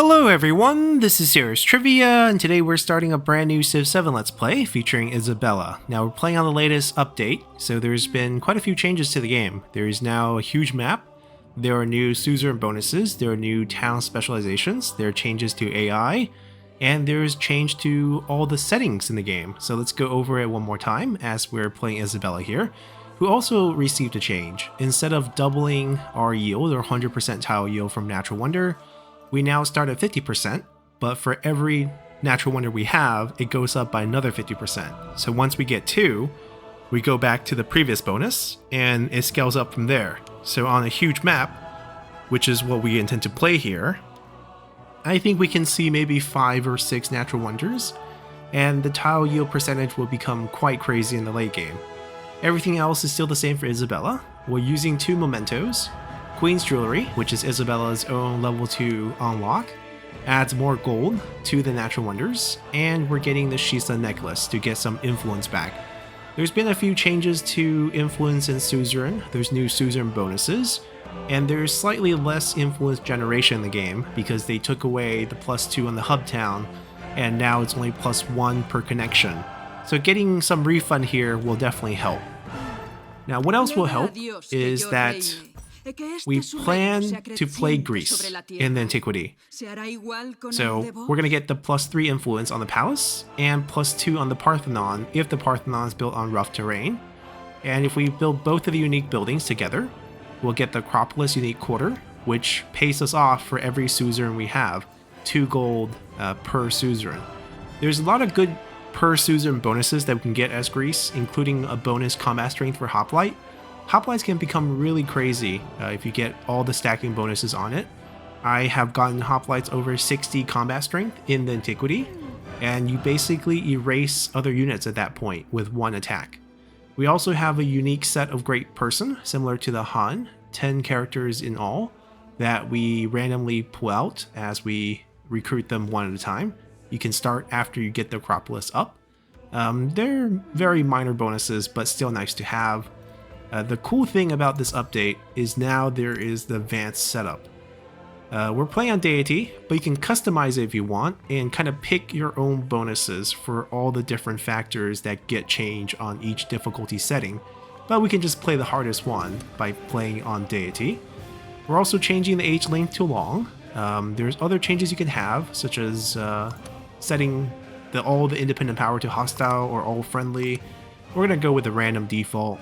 Hello everyone, this is Serious Trivia, and today we're starting a brand new Civ 7 Let's Play featuring Isabella. Now we're playing on the latest update, so there's been quite a few changes to the game. There is now a huge map, there are new suzerain bonuses, there are new town specializations, there are changes to AI, and there's change to all the settings in the game. So let's go over it one more time as we're playing Isabella here, who also received a change. Instead of doubling our yield or 100% tile yield from Natural Wonder, we now start at 50%, but for every natural wonder we have, it goes up by another 50%. So once we get 2, we go back to the previous bonus, and it scales up from there. So on a huge map, which is what we intend to play here, I think we can see maybe 5 or 6 natural wonders, and the tile yield percentage will become quite crazy in the late game. Everything else is still the same for Isabella. We're using 2 mementos. Queen's Jewelry, which is Isabella's own level 2 unlock, adds more gold to the natural wonders, and we're getting the Shisa necklace to get some influence back. There's been a few changes to influence and suzerain. There's new suzerain bonuses, and there's slightly less influence generation in the game because they took away the +2 on the hub town, and now it's only +1 per connection. So getting some refund here will definitely help. Now what else will help is that we plan to play Greece in the Antiquity. So we're going to get the +3 influence on the palace and +2 on the Parthenon if the Parthenon is built on rough terrain. And if we build both of the unique buildings together, we'll get the Acropolis Unique Quarter, which pays us off for every suzerain we have, 2 gold per suzerain. There's a lot of good per suzerain bonuses that we can get as Greece, including a bonus combat strength for Hoplite. Hoplites can become really crazy if you get all the stacking bonuses on it. I have gotten Hoplites over 60 combat strength in the Antiquity, and you basically erase other units at that point with 1 attack. We also have a unique set of Great Person, similar to the Han, 10 characters in all, that we randomly pull out as we recruit them one at a time. You can start after you get the Acropolis up. They're very minor bonuses, but still nice to have. The cool thing about this update is now there is the advanced setup. We're playing on deity, but you can customize it if you want and kind of pick your own bonuses for all the different factors that get changed on each difficulty setting, but we can just play the hardest one by playing on deity. We're also changing the age length to long. There's other changes you can have, such as setting all the independent power to hostile or all friendly. We're going to go with the random default.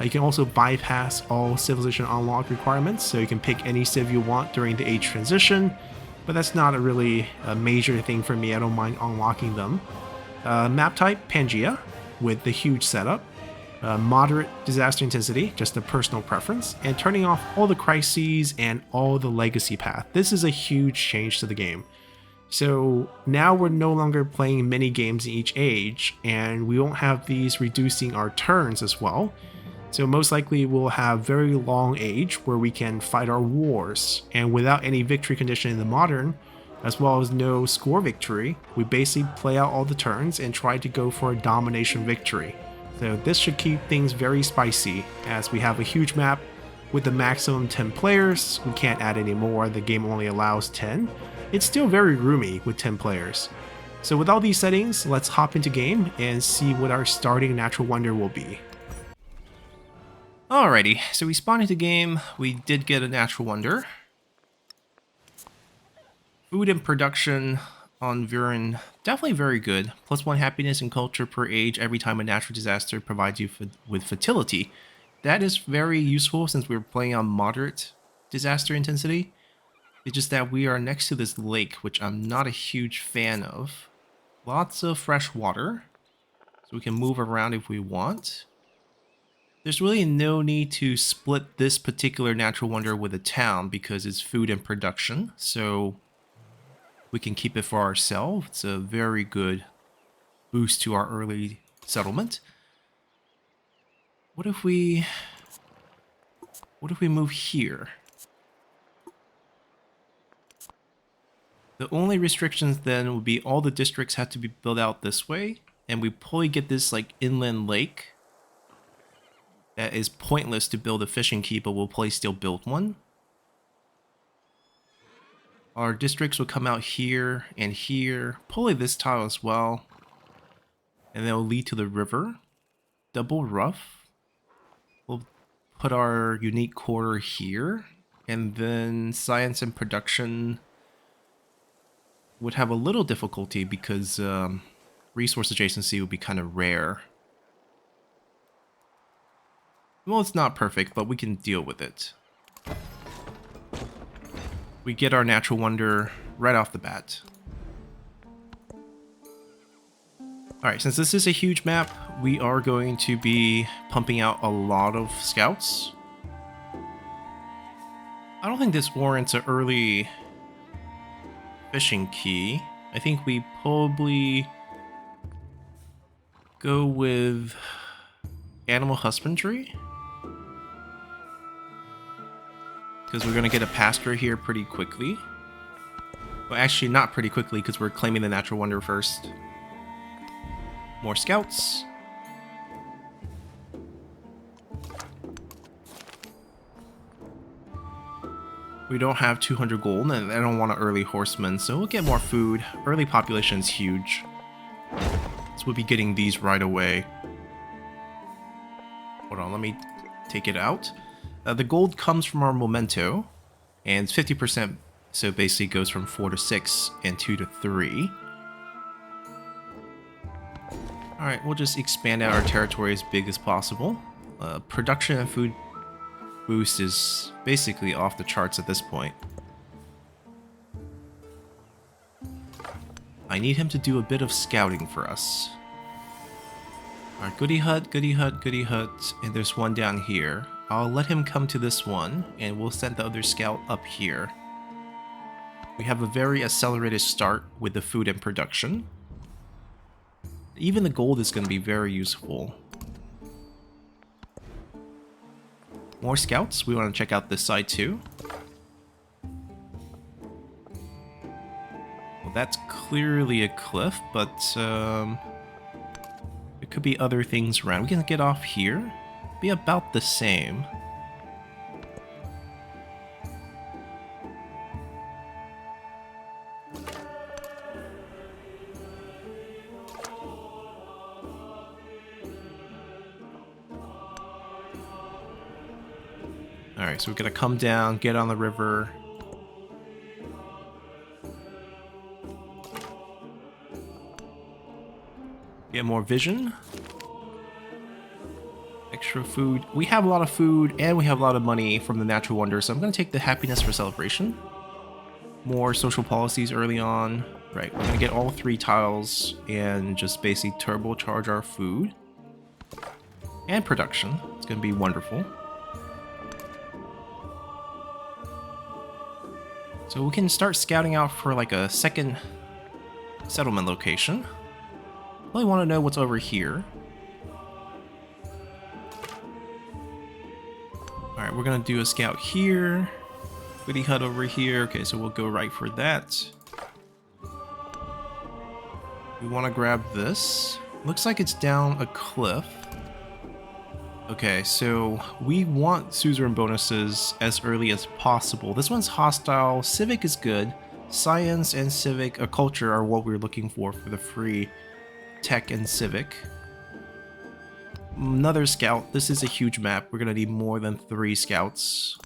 You can also bypass all civilization unlock requirements, so you can pick any civ you want during the age transition, but that's not a major thing for me. I don't mind unlocking them. Map type, Pangaea, with the huge setup. Moderate disaster intensity, just a personal preference, and turning off all the crises and all the legacy path. This is a huge change to the game. So now we're no longer playing many games in each age, and we won't have these reducing our turns as well. So most likely we'll have very long age where we can fight our wars, and without any victory condition in the modern, as well as no score victory, we basically play out all the turns and try to go for a domination victory. So this should keep things very spicy, as we have a huge map with the maximum 10 players. We can't add any more, the game only allows 10. It's still very roomy with 10 players. So with all these settings, let's hop into game and see what our starting natural wonder will be. Alrighty, so we spawned into game. We did get a natural wonder. Food and production on Viren, definitely very good. +1 happiness and culture per age every time a natural disaster provides you with fertility. That is very useful since we're playing on moderate disaster intensity. It's just that we are next to this lake, which I'm not a huge fan of. Lots of fresh water, so we can move around if we want. There's really no need to split this particular natural wonder with a town because it's food and production, so we can keep it for ourselves. It's a very good boost to our early settlement. What if we move here? The only restrictions then would be all the districts have to be built out this way, and we probably get this like inland lake that is pointless to build a fishing quay, but we'll probably still build one. Our districts would come out here and here, probably this tile as well. And then it'll lead to the river. Double rough. We'll put our unique quarter here. And then science and production would have a little difficulty because resource adjacency would be kind of rare. Well, it's not perfect, but we can deal with it. We get our natural wonder right off the bat. Alright, since this is a huge map, we are going to be pumping out a lot of scouts. I don't think this warrants an early fishing key. I think we probably go with animal husbandry. Because we're going to get a pasture here pretty quickly. Well, actually not pretty quickly because we're claiming the natural wonder first. More scouts. We don't have 200 gold and I don't want an early horseman, so we'll get more food. Early population is huge. So we'll be getting these right away. Hold on, let me take it out. The gold comes from our memento, and it's 50%, so it basically goes from 4 to 6 and 2 to 3. Alright, we'll just expand out our territory as big as possible. Production and food boost is basically off the charts at this point. I need him to do a bit of scouting for us. Alright, goody hut, goody hut, goody hut, and there's one down here. I'll let him come to this one, and we'll send the other scout up here. We have a very accelerated start with the food and production. Even the gold is going to be very useful. More scouts. We want to check out this side too. Well, that's clearly a cliff, but there could be other things around. We can get off here. Be about the same. Alright, so we're gonna come down, get on the river. Get more vision. Extra food. We have a lot of food and we have a lot of money from the natural wonder, so I'm going to take the happiness for celebration. More social policies early on. Right, we're going to get all 3 tiles and just basically turbocharge our food. And production. It's going to be wonderful. So we can start scouting out for like a second settlement location. Really want to know what's over here. Alright, we're gonna do a scout here. Goody hut over here. Okay, so we'll go right for that. We want to grab this. Looks like it's down a cliff. Okay, so we want suzerain bonuses as early as possible. This one's hostile. Civic is good. Science and civic culture are what we're looking for the free tech and civic. Another scout. This is a huge map. We're gonna need more than 3 scouts.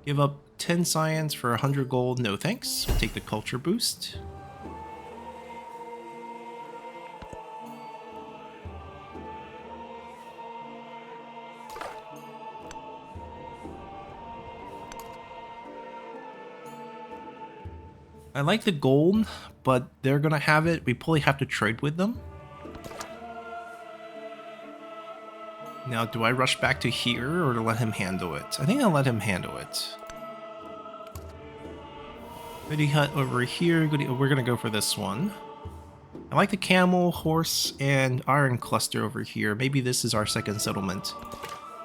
Give up 10 science for 100 gold. No thanks. We'll take the culture boost. I like the gold, but they're gonna have it. We probably have to trade with them. Now, do I rush back to here or to let him handle it? I think I'll let him handle it. Goody hut over here. We're gonna go for this one. I like the camel, horse, and iron cluster over here. Maybe this is our second settlement.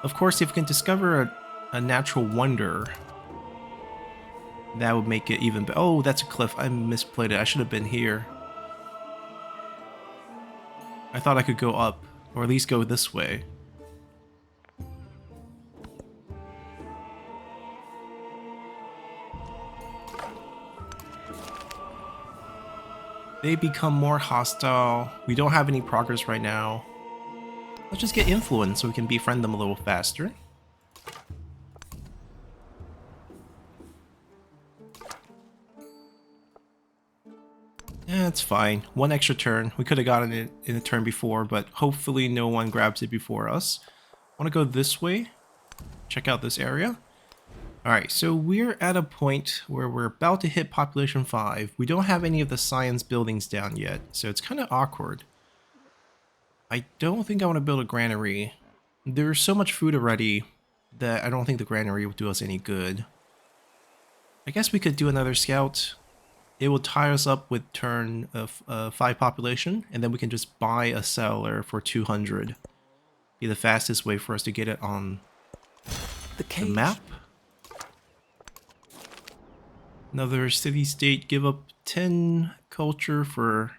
Of course, if we can discover a natural wonder, that would make it even better. Oh, that's a cliff. I misplayed it. I should have been here. I thought I could go up, or at least go this way. They become more hostile. We don't have any progress right now. Let's just get influence so we can befriend them a little faster. Yeah, it's fine. One extra turn. We could have gotten it in a turn before, but hopefully no one grabs it before us. I want to go this way. Check out this area. Alright, so we're at a point where we're about to hit population 5. We don't have any of the science buildings down yet, so it's kind of awkward. I don't think I want to build a granary. There's so much food already that I don't think the granary would do us any good. I guess we could do another scout. It will tie us up with turn of 5 population, and then we can just buy a settler for 200. Be the fastest way for us to get it on the map. Another city-state, give up 10 culture for...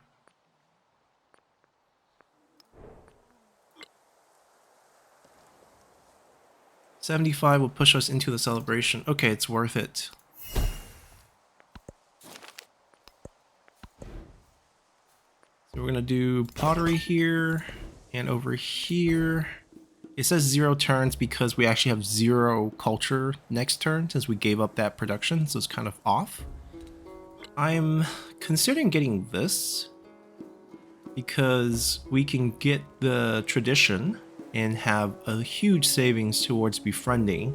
$75 will push us into the celebration. Okay, it's worth it. So we're gonna do pottery here and over here. It says 0 turns because we actually have 0 culture next turn since we gave up that production, so it's kind of off. I'm considering getting this because we can get the tradition and have a huge savings towards befriending.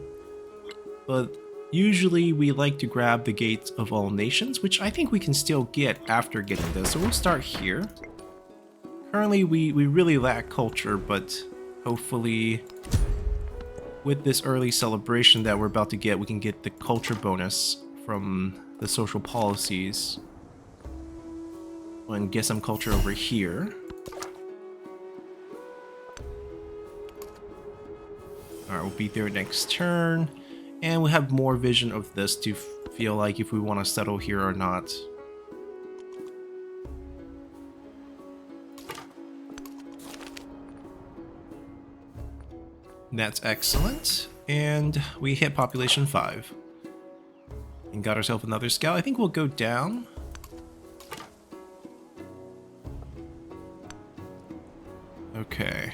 But usually we like to grab the Gates of All Nations, which I think we can still get after getting this. So we'll start here. Currently we really lack culture, but hopefully with this early celebration that we're about to get, we can get the culture bonus from the social policies. And get some culture over here. Alright, we'll be there next turn. And we'll have more vision of this to feel like if we want to settle here or not. That's excellent. And we hit population 5. And got ourselves another scout. I think we'll go down. Okay.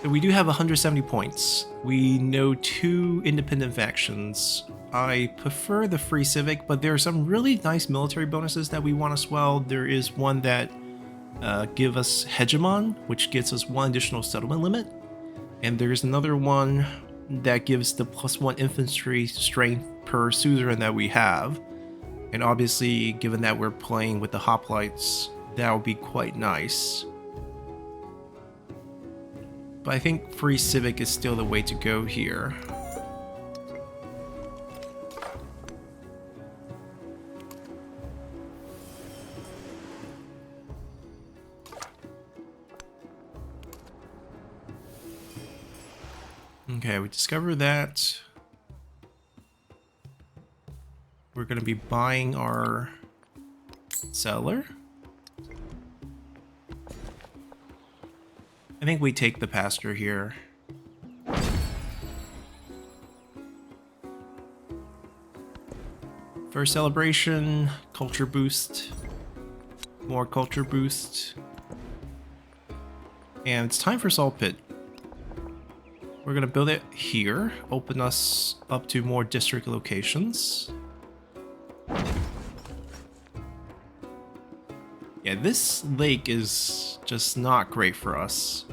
So we do have 170 points. We know 2 independent factions. I prefer the Free Civic, but there are some really nice military bonuses that we want as well. There is one that give us Hegemon, which gets us 1 additional settlement limit. And there's another one that gives the +1 infantry strength per suzerain that we have. And obviously, given that we're playing with the hoplites, that would be quite nice. But I think Free Civic is still the way to go here. Okay, we discovered that. We're going to be buying our settler. I think we take the pasture here. First celebration, culture boost, more culture boost. And it's time for Salt Pit. We're gonna build it here, open us up to more district locations. Yeah, this lake is just not great for us.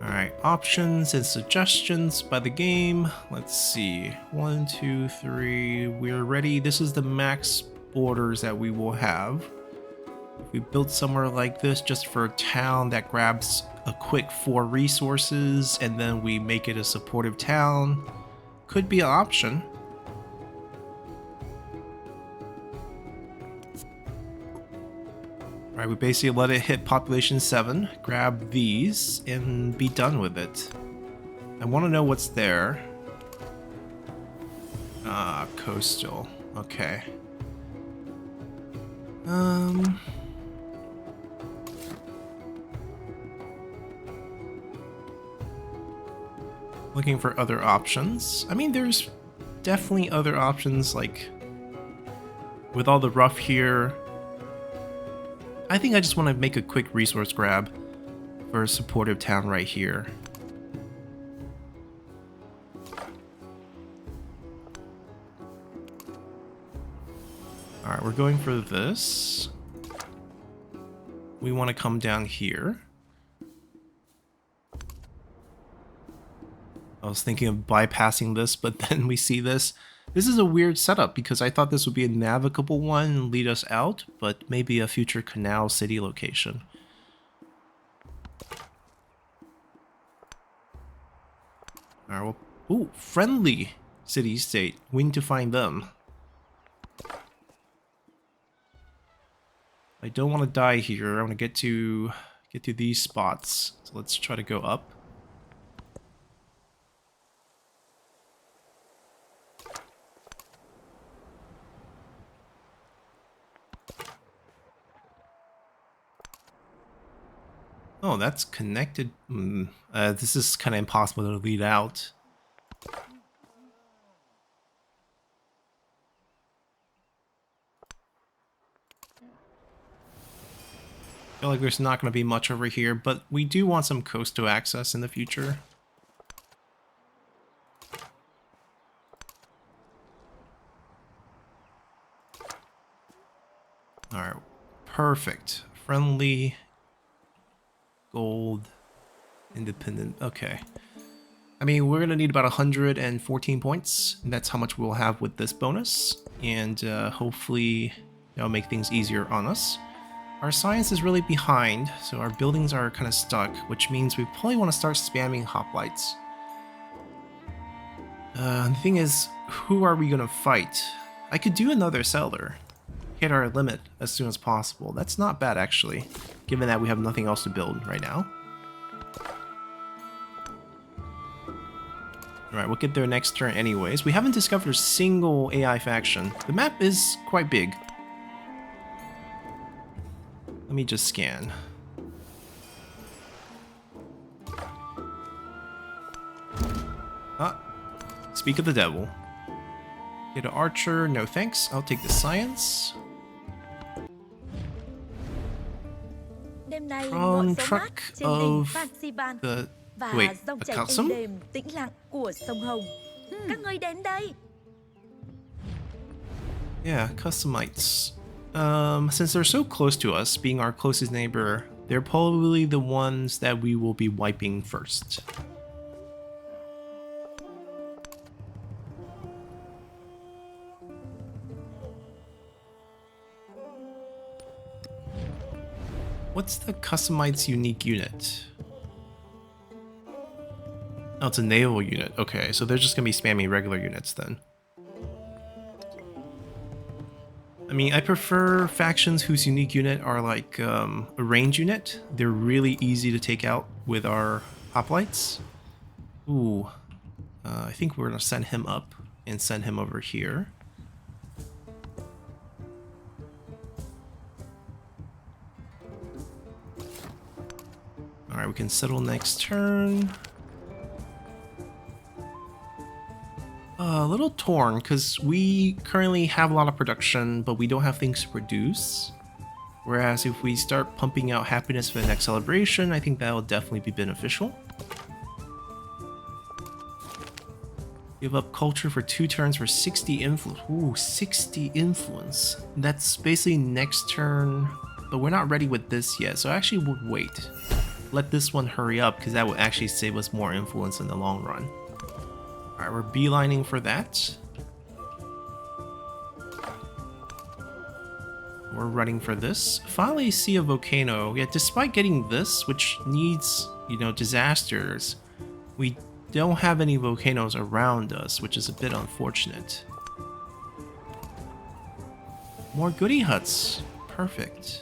Alright, options and suggestions by the game. Let's see. 1, 2, 3. We're ready. This is the max borders that we will have. If we build somewhere like this just for a town that grabs a quick 4 resources and then we make it a supportive town, could be an option. Alright, we basically let it hit population 7, grab these, and be done with it. I want to know what's there. Ah, coastal. Okay. Looking for other options. I mean, there's definitely other options, like with all the rough here. I think I just want to make a quick resource grab for a supportive town right here. Alright, we're going for this. We want to come down here. I was thinking of bypassing this, but then we see this. This is a weird setup because I thought this would be a navigable one and lead us out, but maybe a future canal city location. Alright, well, ooh, friendly city-state. We need to find them. I don't want to die here. I want to get to these spots. So let's try to go up. Oh, that's connected. This is kind of impossible to lead out. I feel like there's not going to be much over here, but we do want some coastal access in the future. Alright, perfect. Friendly, gold, independent. Okay. I mean, we're going to need about 114 points. And that's how much we'll have with this bonus. And hopefully that'll make things easier on us. Our science is really behind, so our buildings are kind of stuck, which means we probably want to start spamming hoplites. The thing is, who are we going to fight? I could do another settler. Hit our limit as soon as possible. That's not bad, actually, given that we have nothing else to build right now. Alright, we'll get there next turn anyways. We haven't discovered a single AI faction. The map is quite big. Let me just scan. Ah, speak of the devil. Get an archer, no thanks. I'll take the science. Prawn truck of the... Wait, a custom? Yeah, customites. Since they're so close to us, being our closest neighbor, they're probably the ones that we will be wiping first. What's the customite's unique unit? Oh, it's a naval unit. Okay, so they're just gonna be spamming regular units then. I mean, I prefer factions whose unique unit are like a range unit. They're really easy to take out with our hoplites. Ooh, I think we're gonna send him up and send him over here. Alright, we can settle next turn. A little torn, because we currently have a lot of production, but we don't have things to produce. Whereas if we start pumping out happiness for the next celebration, I think that will definitely be beneficial. Give up culture for 2 turns for 60 influence. Ooh, 60 influence. That's basically next turn, but we're not ready with this yet, so I actually would wait. Let this one hurry up, because that would actually save us more influence in the long run. Alright, we're beelining for that. We're running for this. Finally see a volcano. Yeah, despite getting this, which needs, you know, disasters, we don't have any volcanoes around us, which is a bit unfortunate. More goodie huts. Perfect.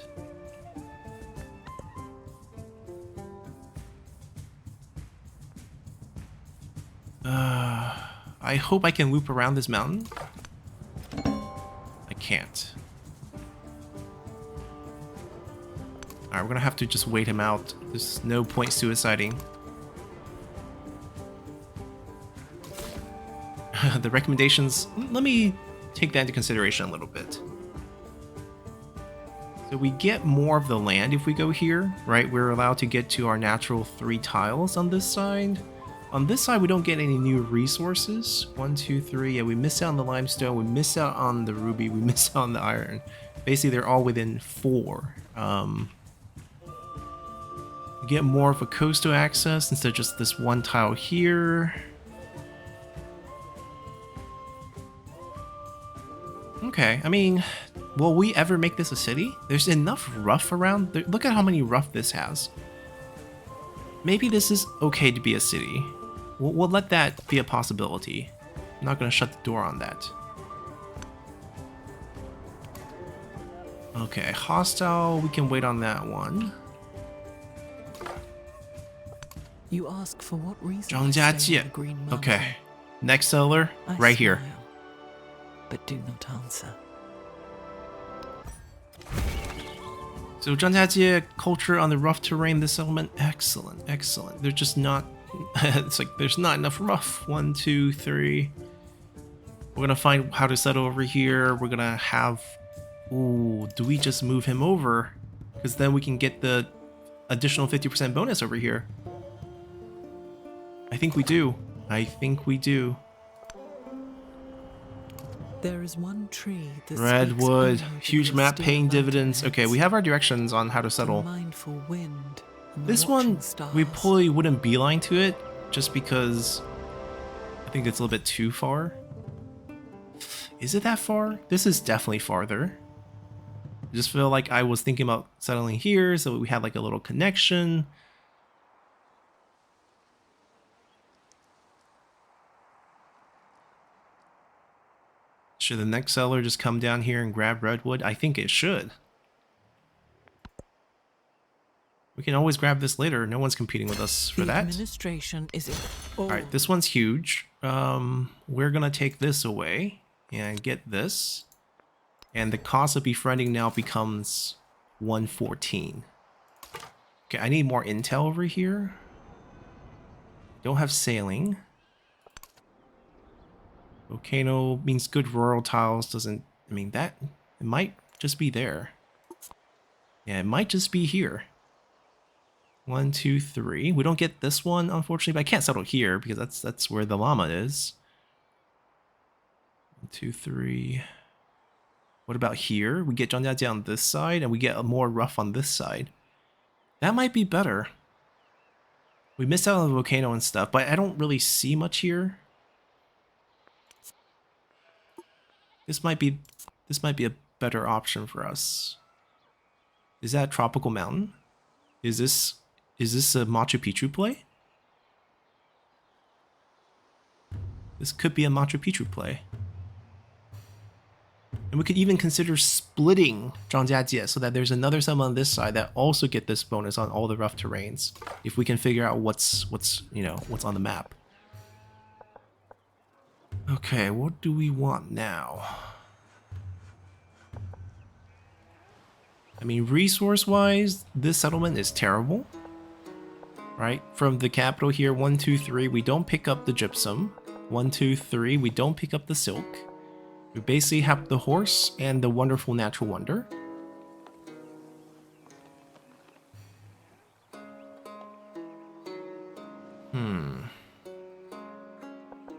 I hope I can loop around this mountain. I can't. Alright, we're gonna have to just wait him out. There's no point suiciding. the recommendations, let me take that into consideration a little bit. So we get more of the land if we go here, right? We're allowed to get to our natural 3 tiles on this side. On this side, we don't get any new resources. 1, 2, 3. Yeah, we miss out on the limestone. We miss out on the ruby. We miss out on the iron. Basically, they're all within 4. We get more of a coastal access instead of just this 1 tile here. Okay, I mean, will we ever make this a city? There's enough rough around. Look at how many rough this has. Maybe this is okay to be a city. We'll let that be a possibility. I'm not going to shut the door on that. Okay, hostile, we can wait on that one. You ask for what reason? 张家界. Okay, next settler, right here. But do not answer. So 张家界culture on the rough terrain, this settlement, excellent, excellent. They're just not, it's like there's not enough rough. 1, 2, 3. We're gonna find how to settle over here. We're gonna have, ooh, do we just move him over? Because then we can get the additional 50% bonus over here. I think we do. I think we do. There is one tree that Redwood, huge map paying dividends. Okay, we have our directions on how to settle. Mindful wind This one, we probably wouldn't beeline to it, just because I think it's a little bit too far. Is it that far? This is definitely farther. I just feel like I was thinking about settling here, so we had like a little connection. Should the next settler just come down here and grab redwood? I think it should. We can always grab this later. No one's competing with us for that. Administration is in. Alright, this one's huge. We're gonna take this away and get this. And the cost of befriending now becomes 114. Okay, I need more intel over here. Don't have sailing. Volcano means good rural tiles doesn't, I mean that, it might just be there. Yeah, it might just be here. 1, 2, 3. We don't get this one, unfortunately, but I can't settle here because that's where the llama is. 1, 2, 3. What about here? We get Zhangjiajie on this side and we get more rough on this side. That might be better. We missed out on the volcano and stuff, but I don't really see much here. This might be a better option for us. Is that Tropical Mountain? Is this a Machu Picchu play? This could be a Machu Picchu play. And we could even consider splitting Zhangjiajie so that there's another settlement on this side that also get this bonus on all the rough terrains. If we can figure out what's on the map. Okay, what do we want now? I mean, resource-wise, this settlement is terrible. Right? From the capital here, 1, 2, 3, we don't pick up the gypsum. 1, 2, 3, we don't pick up the silk. We basically have the horse and the wonderful natural wonder.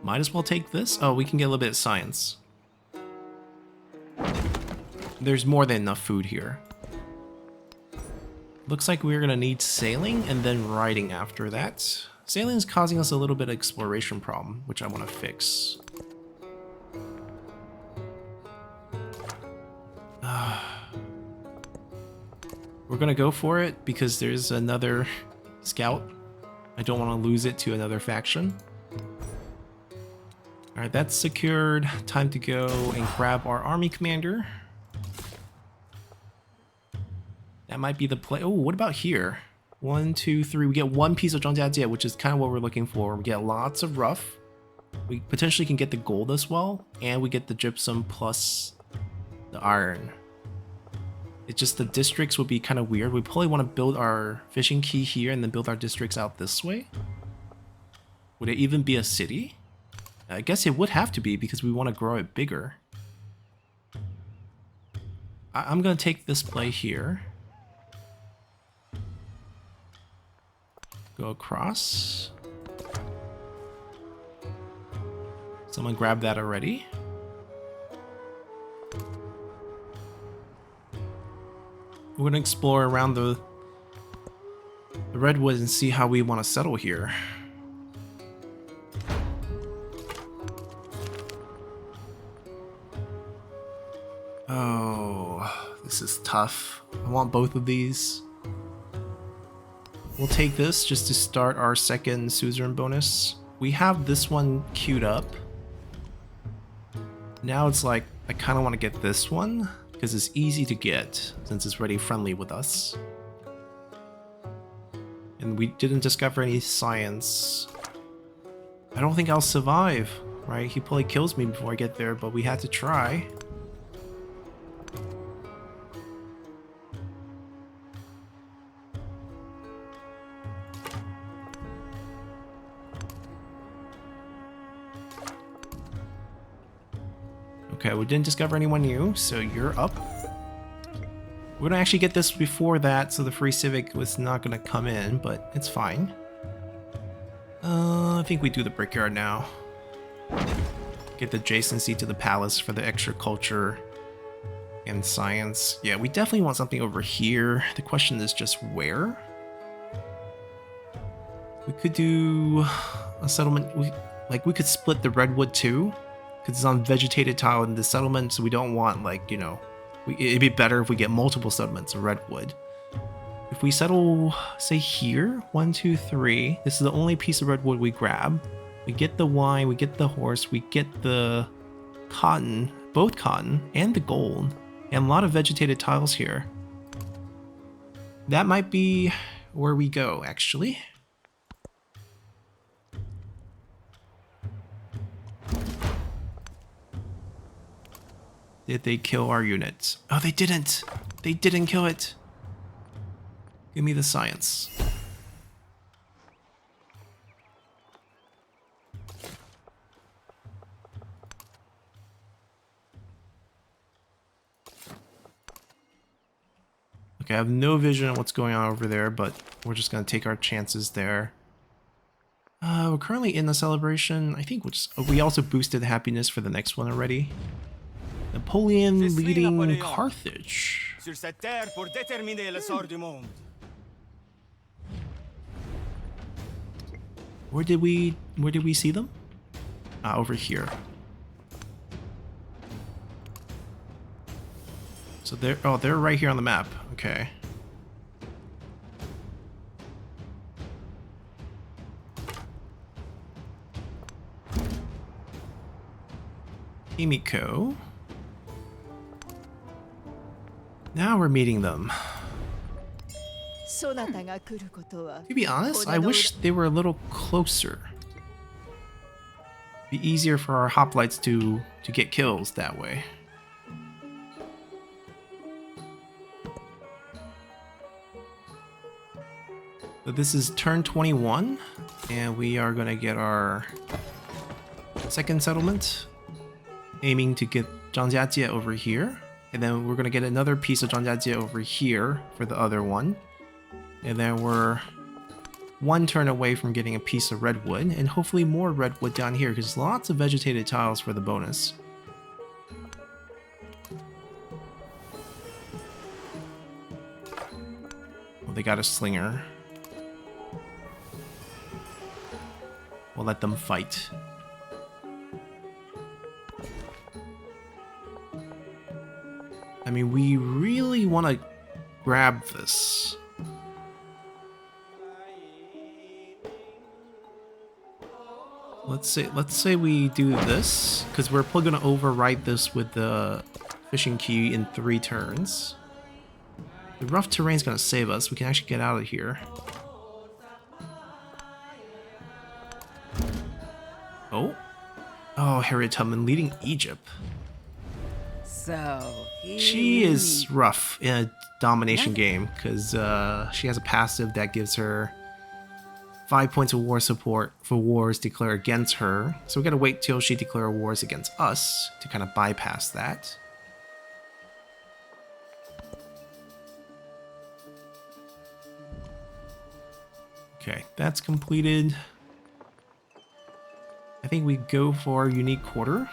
Might as well take this. Oh, we can get a little bit of science. There's more than enough food here. Looks like we're gonna need sailing and then riding after that. Sailing is causing us a little bit of exploration problem, which I want to fix. We're gonna go for it because there's another scout. I don't want to lose it to another faction. Alright, that's secured. Time to go and grab our army commander. That might be the play. Oh, what about here? 1, 2, 3. We get one piece of Zhangjiajie, which is kind of what we're looking for. We get lots of rough. We potentially can get the gold as well. And we get the gypsum plus the iron. It's just the districts would be kind of weird. We probably want to build our fishing quay here and then build our districts out this way. Would it even be a city? I guess it would have to be because we want to grow it bigger. I'm going to take this play here. Go across. Someone grabbed that already. We're going to explore around the redwood and see how we want to settle here. Oh, this is tough. I want both of these. We'll take this just to start our second suzerain bonus. We have this one queued up. Now it's like, I kind of want to get this one because it's easy to get since it's already friendly with us. And we didn't discover any science. I don't think I'll survive, right? He probably kills me before I get there, but we had to try. Okay, we didn't discover anyone new, so you're up. We're gonna actually get this before that, so the free civic was not gonna come in, but it's fine. I think we do the brickyard now. Get the adjacency to the palace for the extra culture and science. Yeah, we definitely want something over here. The question is just where? We could do a settlement. We could split the redwood too. Because it's on vegetated tile in the settlement, so we don't want, like, you know... it'd be better if we get multiple settlements of redwood. If we settle, say, here, 1, 2, 3, this is the only piece of redwood we grab. We get the wine, we get the horse, we get the cotton, both cotton and the gold, and a lot of vegetated tiles here. That might be where we go, actually. Did they kill our unit? Oh, they didn't! They didn't kill it! Give me the science. Okay, I have no vision of what's going on over there, but we're just gonna take our chances there. We're currently in the celebration. I think we also boosted happiness for the next one already. Napoleon leading Carthage. Sur cette terre pour déterminer le sort du monde. Where did we see them? Over here. So they're right here on the map. Okay. Himiko. Now we're meeting them. To be honest, I wish they were a little closer. Be easier for our hoplites to get kills that way. But this is turn 21, and we are gonna get our second settlement, aiming to get Zhangjiajie over here. And then we're going to get another piece of Zhangjiajie over here for the other one. And then we're one turn away from getting a piece of redwood, and hopefully more redwood down here, because lots of vegetated tiles for the bonus. Well, they got a slinger. We'll let them fight. I mean, we really want to grab this. Let's say we do this, because we're probably going to overwrite this with the fishing key in 3 turns. The rough terrain is going to save us. We can actually get out of here. Oh, Harriet Tubman leading Egypt. So She is rough in a domination game because she has a passive that gives her 5 points of war support for wars declared against her. So we gotta wait till she declares wars against us to kind of bypass that. Okay, that's completed. I think we go for unique quarter.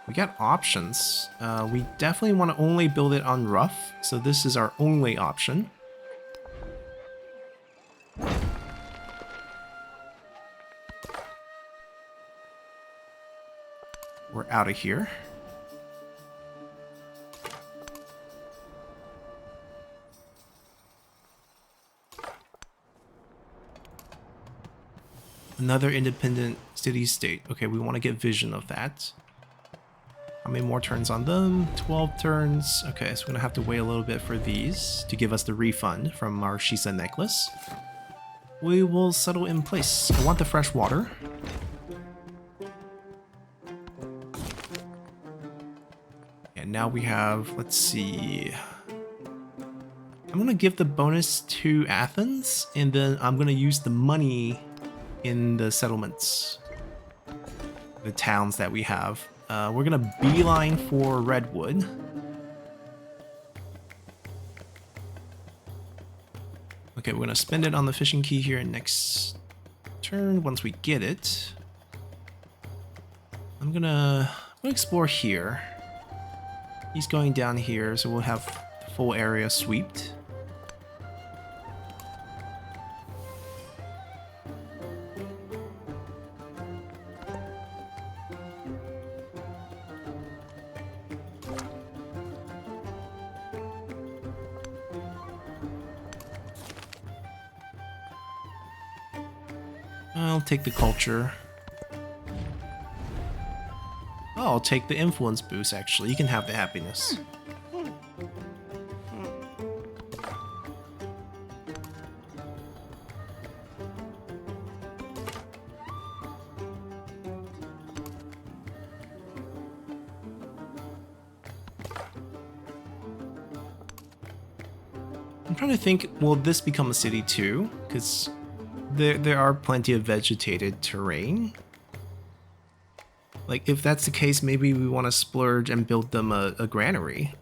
We got options. We definitely want to only build it on rough, so this is our only option. We're out of here. Another independent city-state. Okay, we want to get vision of that. How many more turns on them? 12 turns. Okay, so we're going to have to wait a little bit for these to give us the refund from our Shisa necklace. We will settle in place. I want the fresh water. And now we have, let's see. I'm going to give the bonus to Athens, and then I'm going to use the money in the settlements, the towns that we have. We're gonna beeline for Redwood. Okay, we're gonna spend it on the fishing key here next turn once we get it. I'm gonna explore here. He's going down here, so we'll have the full area sweeped. I'll take the culture. Oh, I'll take the influence boost, actually. You can have the happiness. I'm trying to think, will this become a city too? Because there are plenty of vegetated terrain. Like, if that's the case, maybe we want to splurge and build them a granary.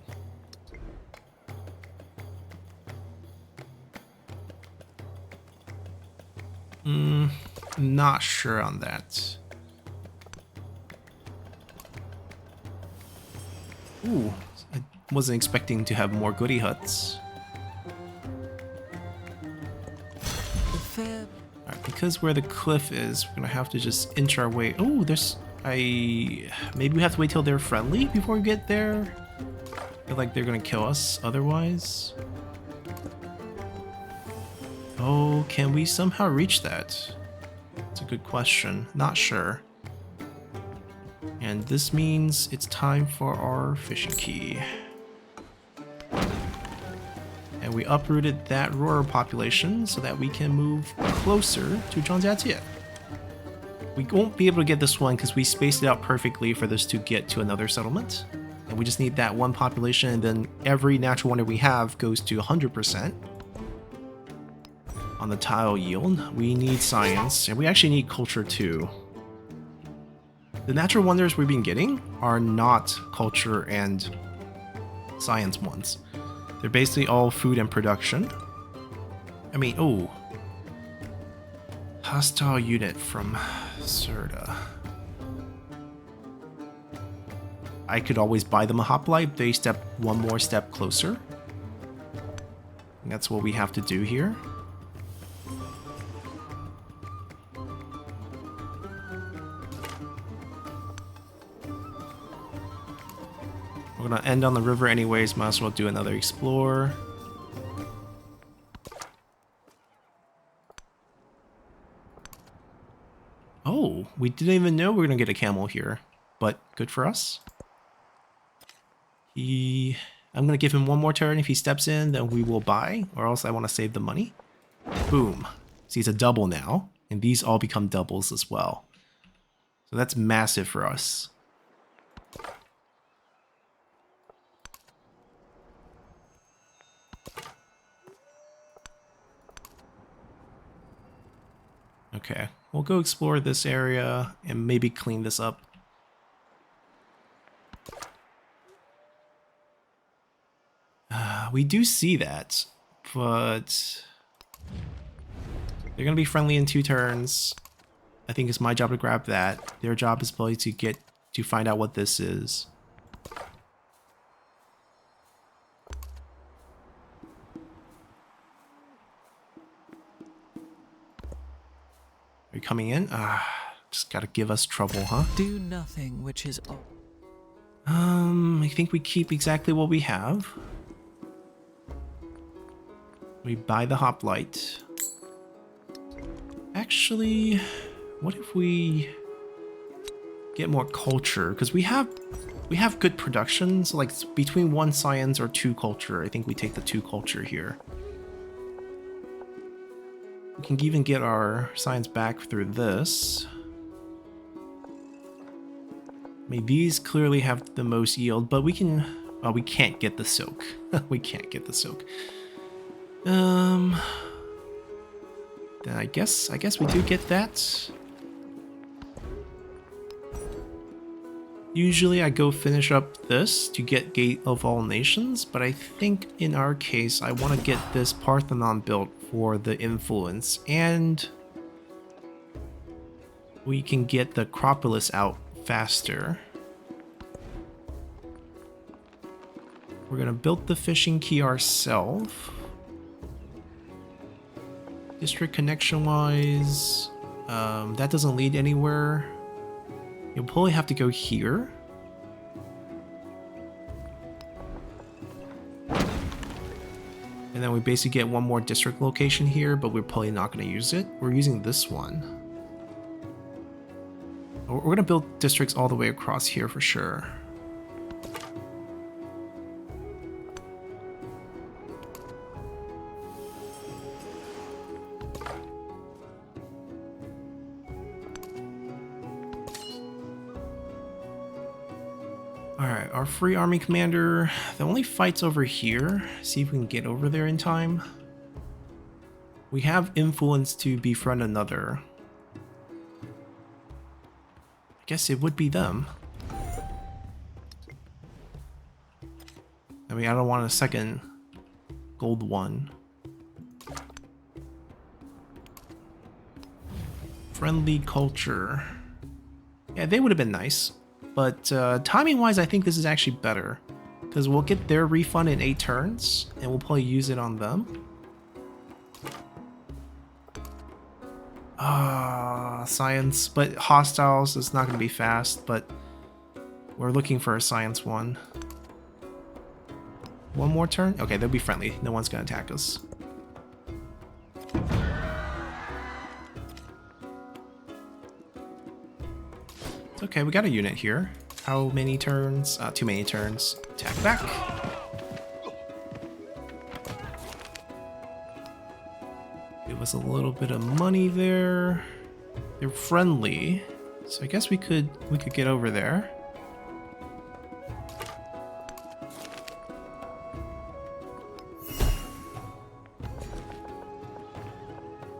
Not sure on that. Ooh, I wasn't expecting to have more goody huts. Alright, because where the cliff is, we're gonna have to just inch our way. Oh, maybe we have to wait till they're friendly before we get there. I feel like they're gonna kill us otherwise. Oh, can we somehow reach that? That's a good question. Not sure. And this means it's time for our fishing key. And we uprooted that rural population so that we can move closer to Zhangjiajie. We won't be able to get this one because we spaced it out perfectly for this to get to another settlement. And we just need that one population, and then every natural wonder we have goes to 100%. On the tile yield, we need science, and we actually need culture too. The natural wonders we've been getting are not culture and science ones. They're basically all food and production. I mean, oh. Hostile unit from Serta. I could always buy them a hoplite. They step one more step closer. And that's what we have to do here. We're gonna end on the river anyways, might as well do another explore. Oh, we didn't even know we were gonna get a camel here, but good for us. I'm gonna give him one more turn. If he steps in, then we will buy, or else I want to save the money. Boom. See, it's a double now, and these all become doubles as well. So that's massive for us. Okay, we'll go explore this area and maybe clean this up. We do see that, but they're gonna be friendly in 2 turns. I think it's my job to grab that. Their job is probably to find out what this is. Are you coming in? Just gotta give us trouble, huh? Do nothing which is I think we keep exactly what we have. We buy the hoplite. Actually, what if we get more culture? Because we have good production, so like between 1 science or 2 culture, I think we take the 2 culture here. We can even get our science back through this. I mean, these clearly have the most yield, but we can... well, we can't get the silk. We can't get the silk. Then I guess we do get that. Usually I go finish up this to get Gate of All Nations, but I think in our case I want to get this Parthenon built for the influence, and we can get the Acropolis out faster. We're gonna build the fishing key ourselves. District connection wise, that doesn't lead anywhere. You'll probably have to go here. And then we basically get 1 more district location here, but we're probably not going to use it. We're using this one. We're going to build districts all the way across here for sure. Alright, our free army commander, the only fight's over here. See if we can get over there in time. We have influence to befriend another. I guess it would be them. I mean, I don't want a second gold one. Friendly culture. Yeah, they would have been nice. But timing-wise, I think this is actually better. Because we'll get their refund in 8 turns, and we'll probably use it on them. Science, but hostiles is not going to be fast, but we're looking for a science one. 1 more turn? Okay, they'll be friendly. No one's going to attack us. It's okay, we got a unit here. How many turns? Too many turns. Attack back. Give us a little bit of money there. They're friendly, so I guess we could get over there.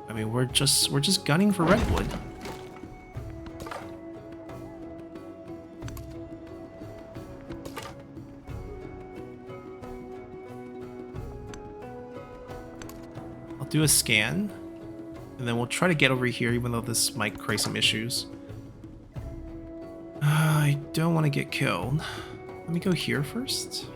I mean, we're just gunning for redwood. I'll do a scan, and then we'll try to get over here, even though this might create some issues. I don't want to get killed. Let me go here first.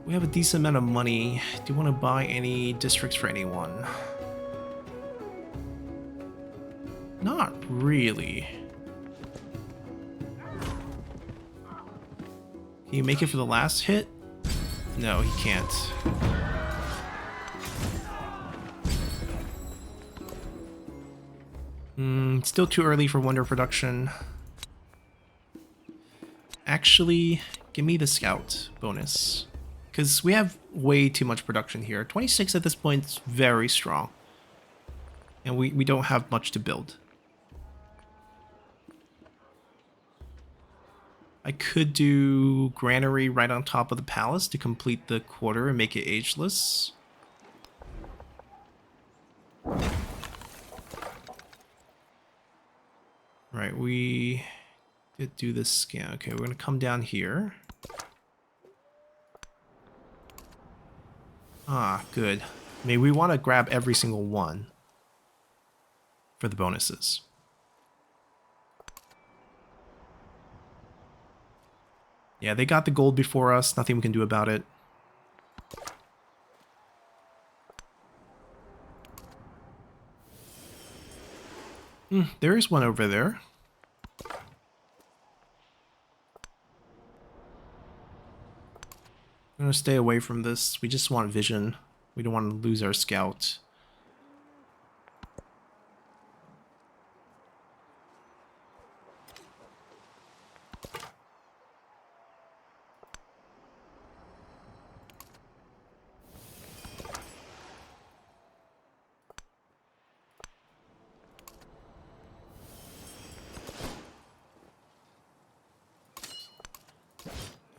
We have a decent amount of money. Do you want to buy any districts for anyone? Not really. Can you make it for the last hit? No, he can't. Still too early for wonder production. Actually, give me the scout bonus. Because we have way too much production here. 26 at this point is very strong. And we don't have much to build. I could do granary right on top of the palace to complete the quarter and make it ageless. Right, we did do this scan. Okay, we're gonna come down here. Ah, good. I mean, we want to grab every single one for the bonuses. Yeah, they got the gold before us. Nothing we can do about it. There is one over there. I'm gonna stay away from this. We just want vision. We don't want to lose our scout.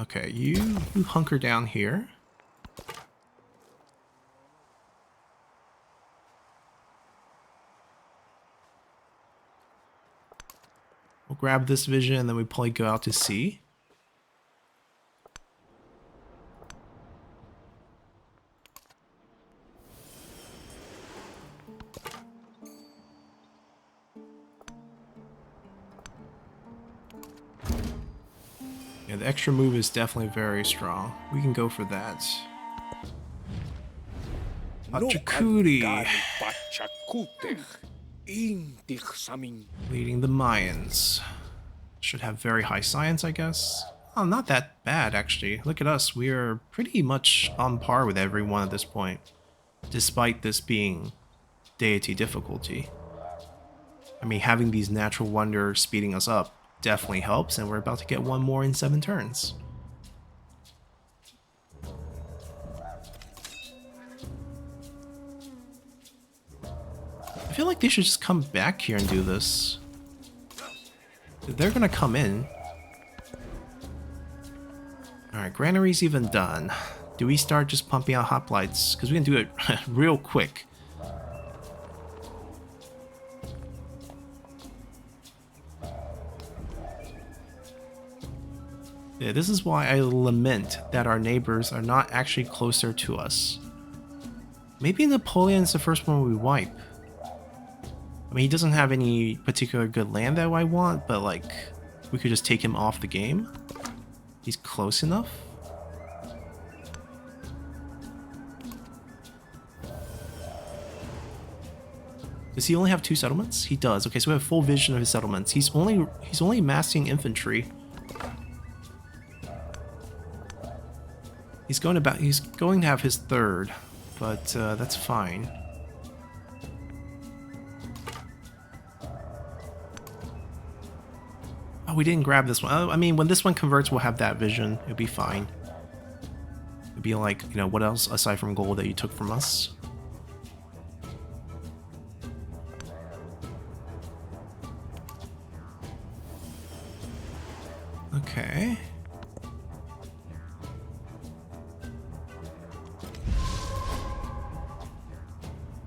Okay, you hunker down here. We'll grab this vision and then we probably go out to sea. Yeah, the extra move is definitely very strong. We can go for that. Pachacootie. Leading the Mayans. Should have very high science, I guess. Oh, not that bad, actually. Look at us. We are pretty much on par with everyone at this point. Despite this being deity difficulty. I mean, having these natural wonders speeding us up definitely helps, and we're about to get one more in 7 turns. I feel like they should just come back here and do this. They're gonna come in. Alright, granary's even done. Do we start just pumping out hoplites? Because we can do it real quick. Yeah, this is why I lament that our neighbors are not actually closer to us. Maybe Napoleon's the first one we wipe. I mean, he doesn't have any particular good land that I want, but like, we could just take him off the game. He's close enough. Does he only have 2 settlements? He does. Okay, so we have full vision of his settlements. He's only amassing infantry. He's going to have his 3rd, but that's fine. Oh, we didn't grab this one. I mean, when this one converts, we'll have that vision. It'll be fine. It'll be like, you know, what else aside from gold that you took from us? Okay.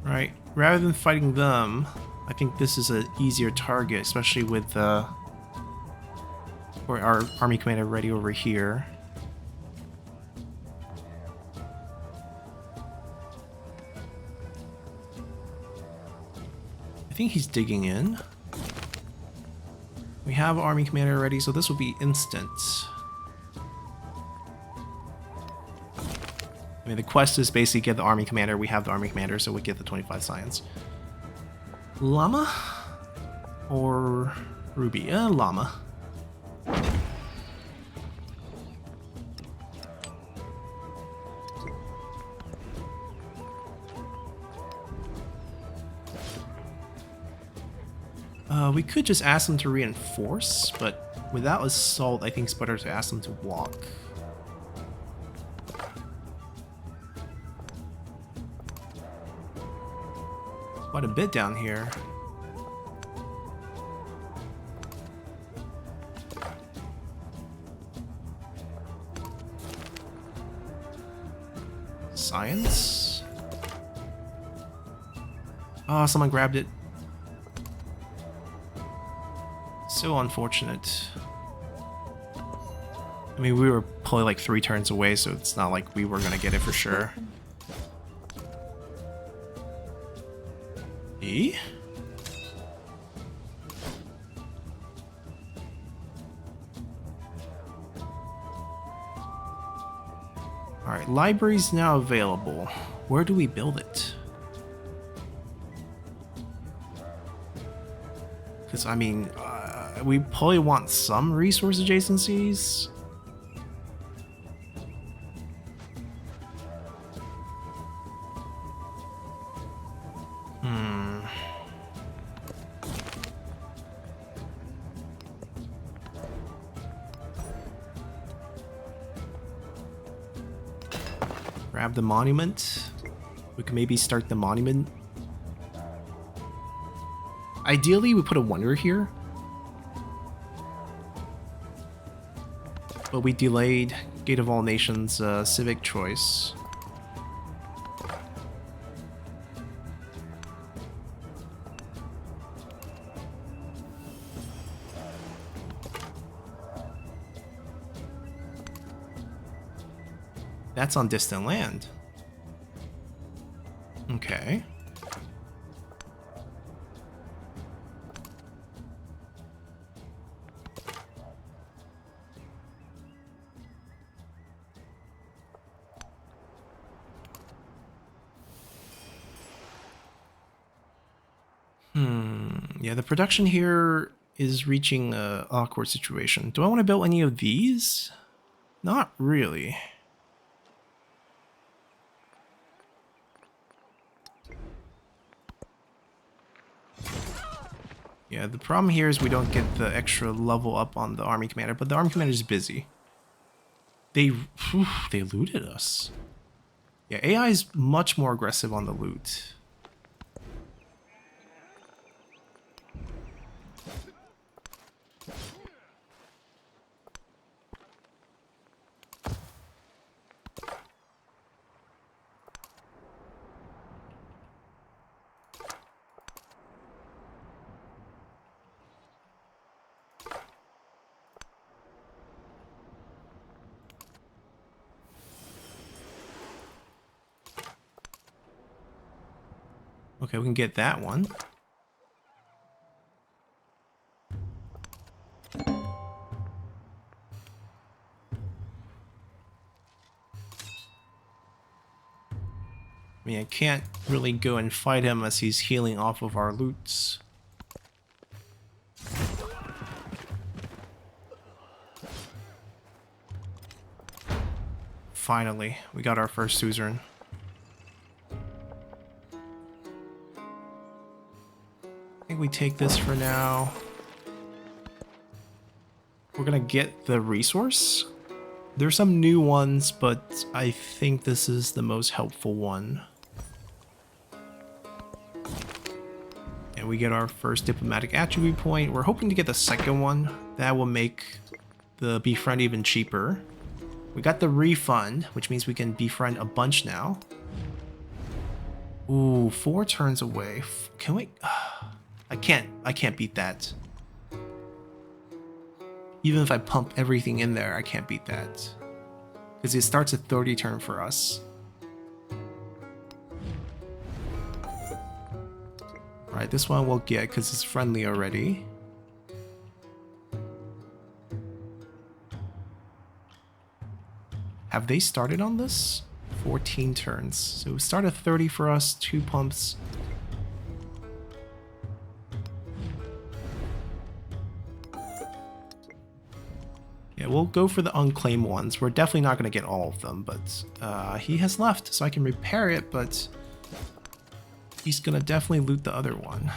Right, rather than fighting them, I think this is an easier target, especially with for our army commander ready over here. I think he's digging in. We have army commander ready, so this will be instant. I mean, the quest is basically get the army commander. We have the army commander, so we get the 25 science. Llama? Or Ruby? Llama. We could just ask them to reinforce, but without assault, I think it's better to ask them to walk. Quite a bit down here. Science? Oh, someone grabbed it. So unfortunate. I mean, we were probably like 3 turns away, so it's not like we were gonna get it for sure. E? Alright, library's now available. Where do we build it? Because, I mean, we probably want some resource adjacencies. Grab the monument. We can maybe start the monument. Ideally, we put a wonder here. But we delayed Gate of All Nations' civic choice. That's on distant land. Okay. Yeah, the production here is reaching an awkward situation. Do I want to build any of these? Not really. Yeah, the problem here is we don't get the extra level up on the army commander, but the army commander is busy. They looted us. Yeah, AI is much more aggressive on the loot. Okay, we can get that one. I mean, I can't really go and fight him as he's healing off of our loots. Finally, we got our first suzerain. I think we take this for now. We're gonna get the resource. There's some new ones, but I think this is the most helpful one. And we get our first diplomatic attribute point. We're hoping to get the second one. That will make the befriend even cheaper. We got the refund, which means we can befriend a bunch now. Ooh, 4 turns away. Can we? I can't beat that. Even if I pump everything in there, I can't beat that. Because it starts at 30 turn for us. Alright, this one we'll get because it's friendly already. Have they started on this? 14 turns. So start at 30 for us, 2 pumps. Yeah, we'll go for the unclaimed ones. We're definitely not going to get all of them, but he has left, so I can repair it, but he's going to definitely loot the other one.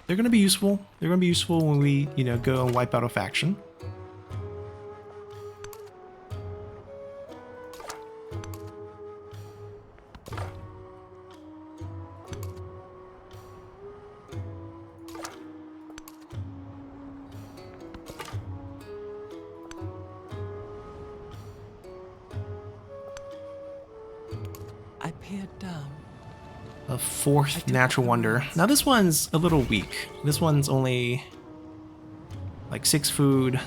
They're going to be useful. They're going to be useful when we, go and wipe out a faction. peered down. A fourth natural wonder. Now this one's a little weak. This one's only like 6 food,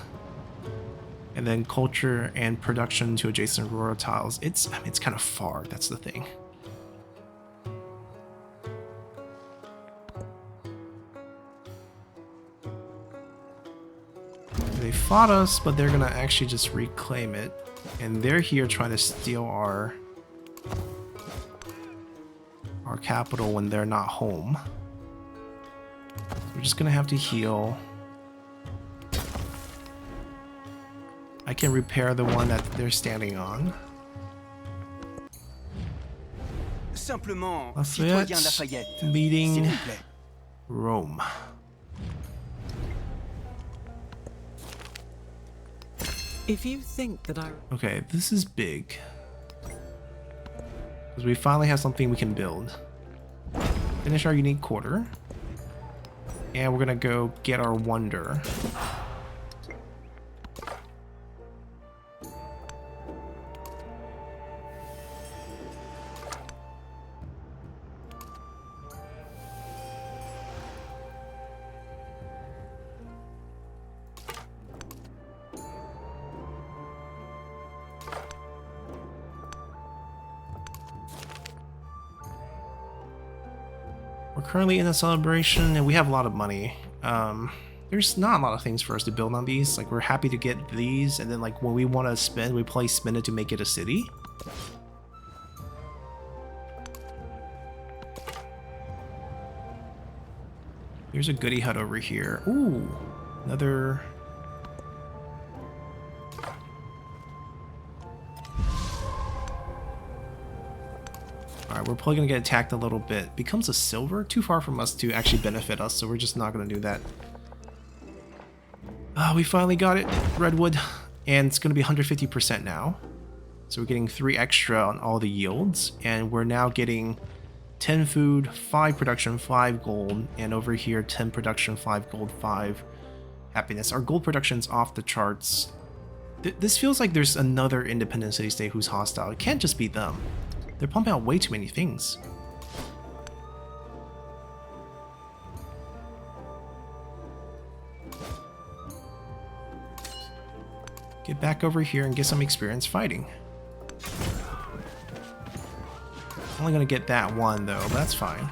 and then culture and production to adjacent rural tiles. I mean, it's kind of far. That's the thing. They fought us, but they're gonna actually just reclaim it, and they're here trying to steal our capital when they're not home. So we're just gonna have to heal. I can repair the one that they're standing on. Simplement, Lafayette citoyen Lafayette, s'il leading vous plaît. Rome. If you think that I... Okay, this is big. Because we finally have something we can build. Finish our unique quarter. And we're gonna go get our wonder. We're currently in a celebration and we have a lot of money. There's not a lot of things for us to build on these. Like, we're happy to get these, and then like when we want to spend, we probably spend it to make it a city. There's a goody hut over here. Ooh, another... Alright, we're probably gonna get attacked a little bit. Becomes a silver? Too far from us to actually benefit us, so we're just not gonna do that. We finally got it, redwood, and it's gonna be 150% now. So we're getting 3 extra on all the yields, and we're now getting 10 food, 5 production, 5 gold, and over here 10 production, 5 gold, 5 happiness. Our gold production's off the charts. This feels like there's another independent city-state who's hostile. It can't just be them. They're pumping out way too many things. Get back over here and get some experience fighting. Only gonna get that one though, but that's fine.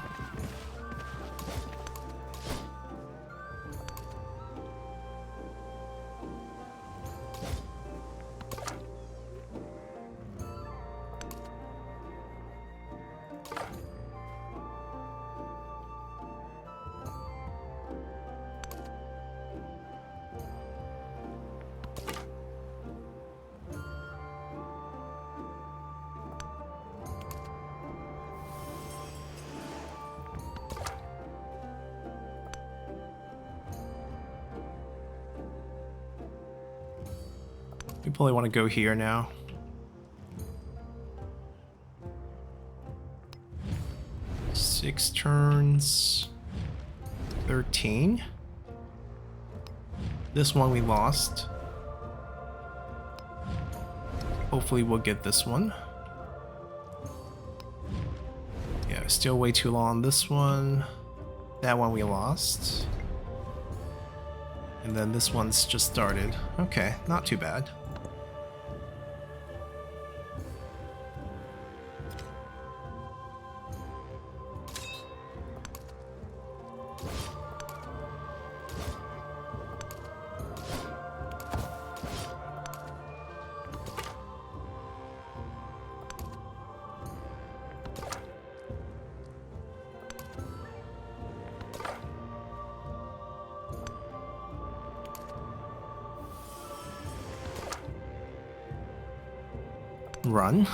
We probably want to go here now. Six turns. 13. This one we lost. Hopefully we'll get this one. Yeah, still way too long on this one. That one we lost. And then this one's just started. Okay, not too bad. Run.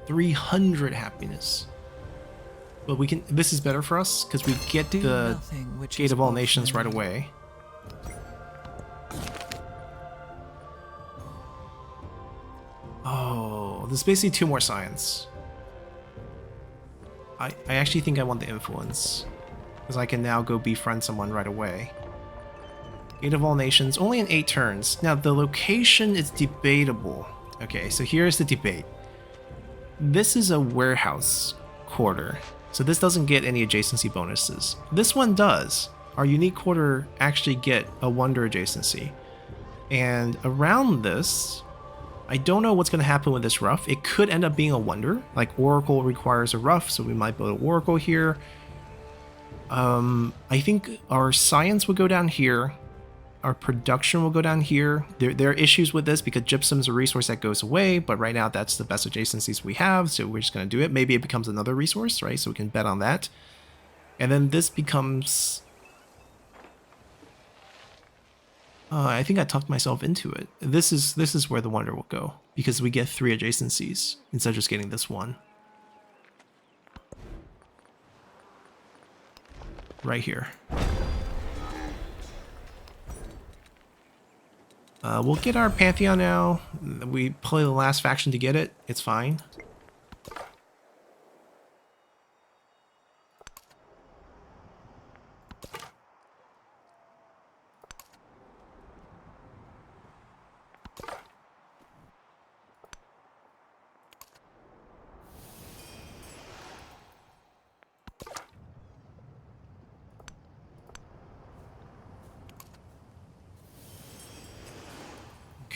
$300 happiness. But we can. This is better for us because we get Do the nothing which Gate is of All of Nations no right need. away. Oh, there's basically 2 more science. I actually think I want the influence because I can now go befriend someone right away. Gate of All Nations, only in 8 turns. Now the location is debatable. Okay, so here's the debate. This is a warehouse quarter, so this doesn't get any adjacency bonuses. This one does. Our unique quarter actually get a wonder adjacency. And around this, I don't know what's going to happen with this rough. It could end up being a wonder, like Oracle requires a rough, so we might build an Oracle here. I think our science will go down here. Our production will go down here. There are issues with this because gypsum is a resource that goes away, but right now that's the best adjacencies we have, so we're just going to do it. Maybe it becomes another resource, right? So we can bet on that. And then this becomes... I think I talked myself into it. This is where the wonder will go, because we get 3 adjacencies instead of just getting this one. Right here. We'll get our Pantheon now. We play the last faction to get it. It's fine.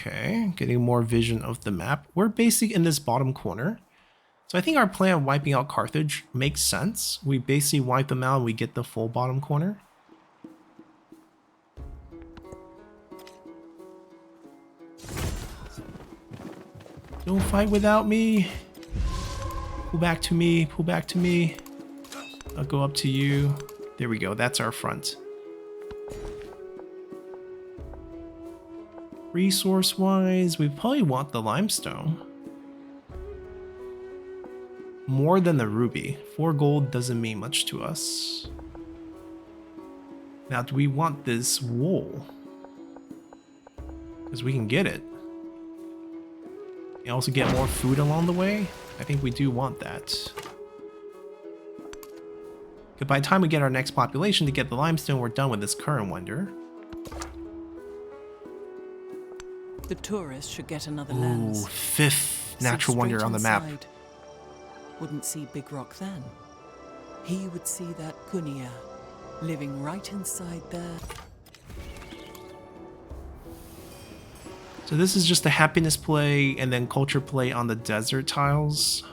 Okay, getting more vision of the map. We're basically in this bottom corner. So I think our plan of wiping out Carthage makes sense. We basically wipe them out and we get the full bottom corner. Don't fight without me. Pull back to me, pull back to me. I'll go up to you. There we go, that's our front. Resource-wise, we probably want the limestone. More than the ruby. 4 gold doesn't mean much to us. Now, do we want this wool? Because we can get it. And also get more food along the way. I think we do want that. But by the time we get our next population to get the limestone, we're done with this current wonder. The tourist should get another Ooh, lens. 5th See natural wonder straight on the map. inside. Wouldn't see Big Rock then. He would see that Pangaea living right inside there. So this is just a happiness play and then culture play on the desert tiles.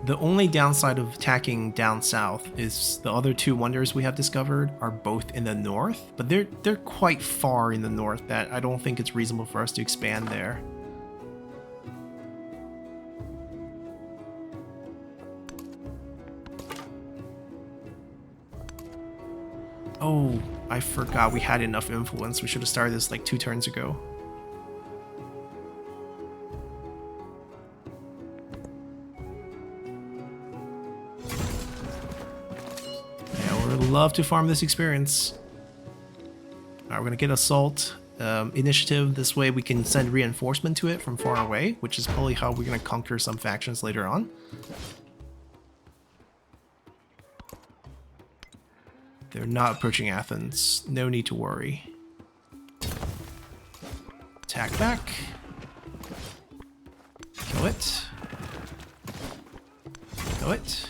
The only downside of attacking down south is the other 2 wonders we have discovered are both in the north, but they're quite far in the north that I don't think it's reasonable for us to expand there. Oh, I forgot we had enough influence. We should have started this like 2 turns ago. Love to farm this experience. Alright, we're gonna get assault initiative. This way we can send reinforcement to it from far away, which is probably how we're gonna conquer some factions later on. They're not approaching Athens. No need to worry. Attack back. Kill it. Kill it.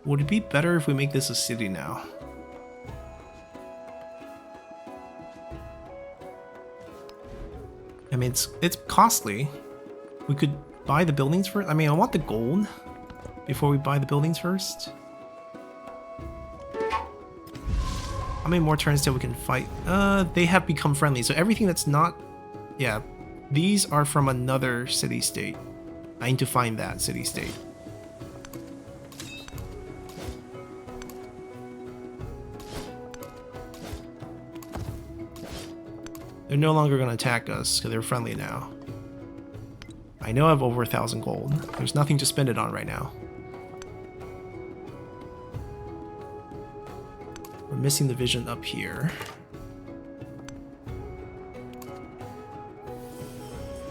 Would it be better if we make this a city now? I mean, it's costly. We could buy the buildings first. I mean, I want the gold before we buy the buildings first. How many more turns till we can fight? They have become friendly. So everything that's not... Yeah, these are from another city-state. I need to find that city-state. They're no longer going to attack us because they're friendly now. I know I have over 1,000 gold. There's nothing to spend it on right now. We're missing the vision up here.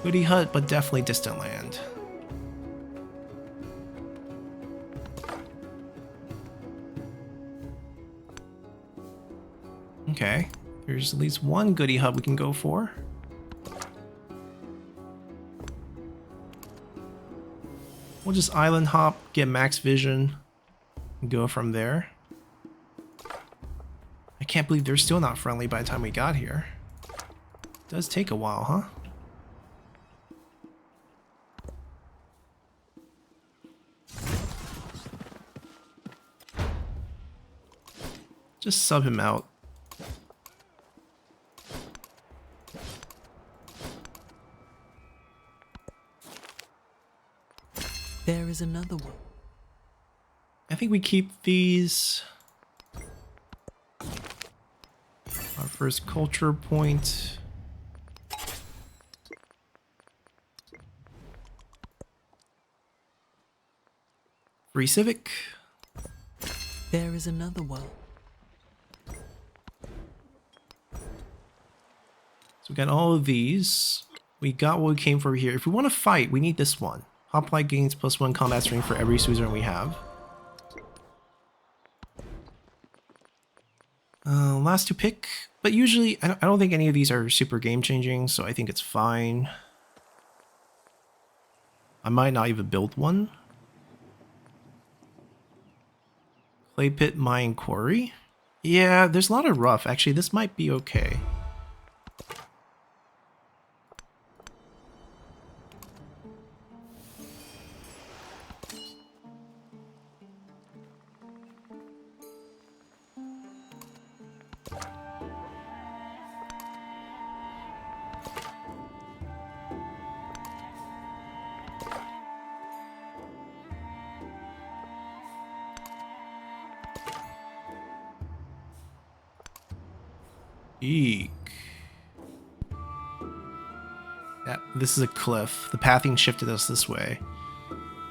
Goody hut, but definitely distant land. Okay, there's at least one goody hut we can go for. We'll just island hop, get max vision, and go from there. I can't believe they're still not friendly by the time we got here. It does take a while, huh? Just sub him out. There is another one. I think we keep these. Our first culture point. Free civic. There is another one. So we got all of these. We got what we came for here. If we want to fight, we need this one. Hoplite gains +1 combat strength for every suzerain we have. Last to pick. But usually, I don't think any of these are super game-changing, so I think it's fine. I might not even build one. Clay pit, mine, quarry. Yeah, there's a lot of rough. Actually, this might be okay. Eek. Yeah, this is a cliff. The pathing shifted us this way.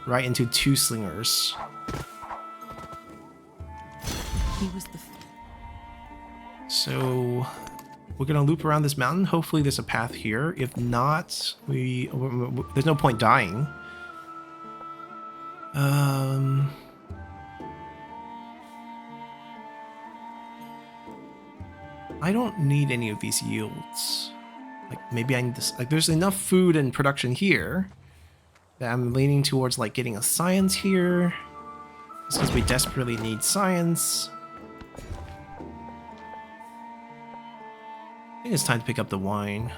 Right into two slingers. He was the... So we're gonna loop around this mountain. Hopefully there's a path here. If not, there's no point dying. I don't need any of these yields. Like, maybe I need this. Like, there's enough food and production here that I'm leaning towards, like, getting a science here. Just because we desperately need science. I think it's time to pick up the wine.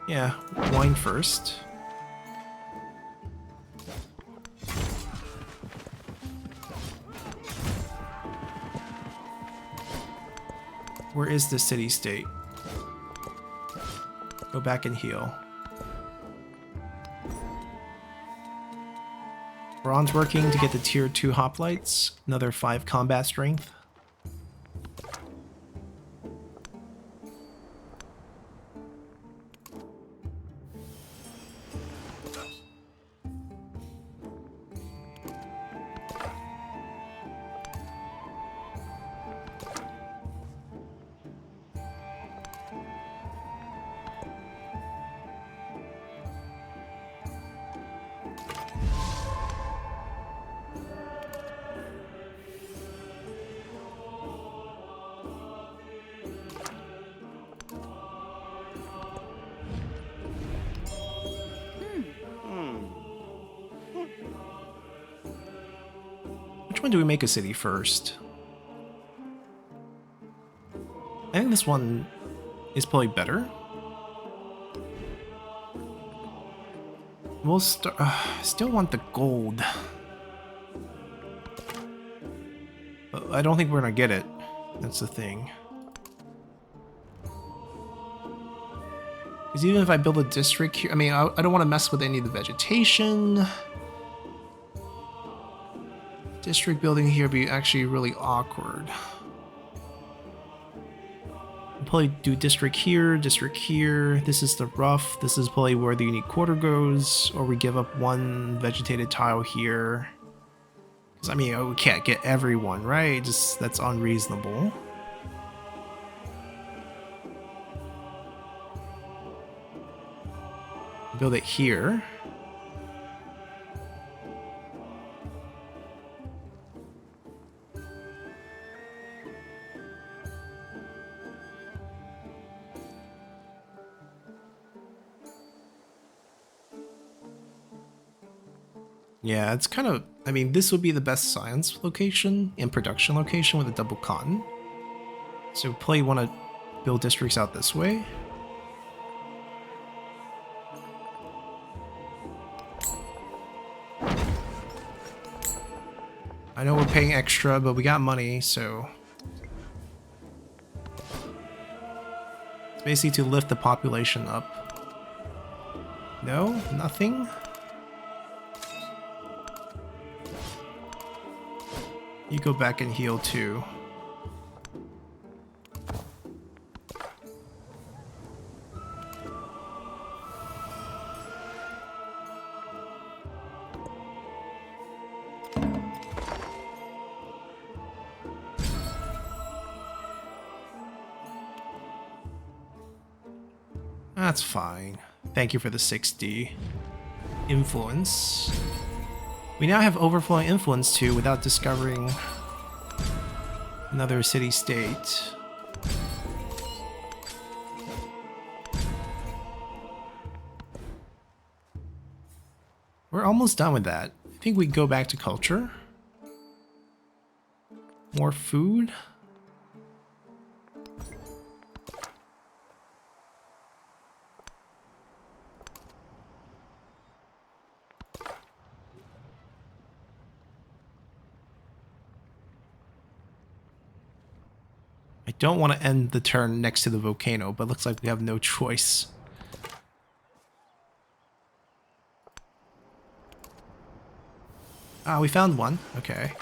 Yeah, wine first. Where is the city-state? Go back and heal. Bronze working to get the tier 2 hoplites. Another 5 combat strength. Which one do we make a city first? I think this one is probably better. We'll start. I still want the gold. But I don't think we're gonna get it. That's the thing. Because even if I build a district here, I mean, I don't want to mess with any of the vegetation. District building here would be actually really awkward. I'll probably do district here, district here. This is the rough. This is probably where the unique quarter goes. Or we give up one vegetated tile here. Because, I mean, we can't get everyone, right? Just that's unreasonable. Build it here. Yeah, it's kind of, I mean, this would be the best science location and production location with a double cotton. So probably want to build districts out this way. I know we're paying extra, but we got money, so... It's basically to lift the population up. No? Nothing? You go back and heal too. That's fine. Thank you for the 60 influence. We now have overflowing influence too without discovering another city-state. We're almost done with that. I think we go back to culture. More food. I don't want to end the turn next to the volcano, but looks like we have no choice. Ah, we found one. Okay.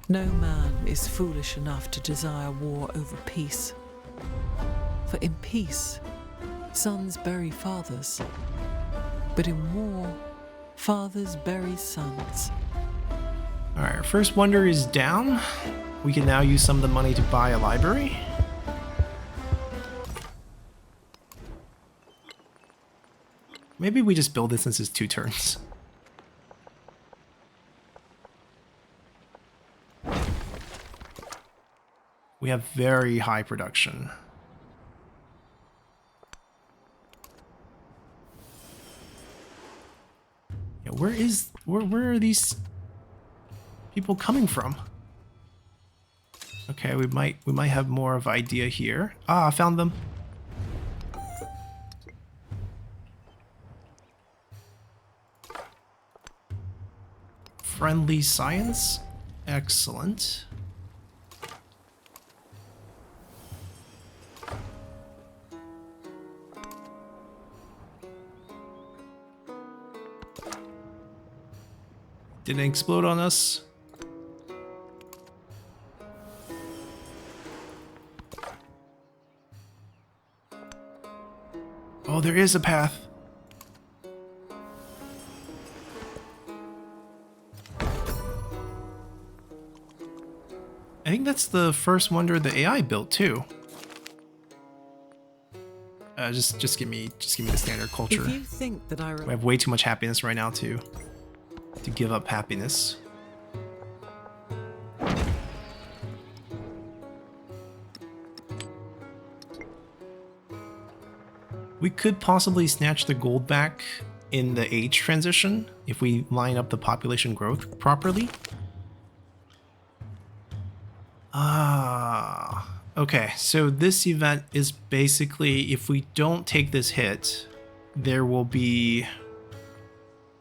No man is foolish enough to desire war over peace. For in peace, sons bury fathers. But in war, fathers bury sons. Alright, our first wonder is down. We can now use some of the money to buy a library. Maybe we just build it since it's 2 turns. We have very high production. Yeah, where are these people coming from? Okay, we might have more of an idea here. Ah, I found them. Friendly science? Excellent. Didn't explode on us. Oh, there is a path. I think that's the first wonder the AI built too. Just give me the standard culture. If you think that We have way too much happiness right now to give up happiness. We could possibly snatch the gold back in the age transition if we line up the population growth properly. Okay, so this event is basically, if we don't take this hit, there will be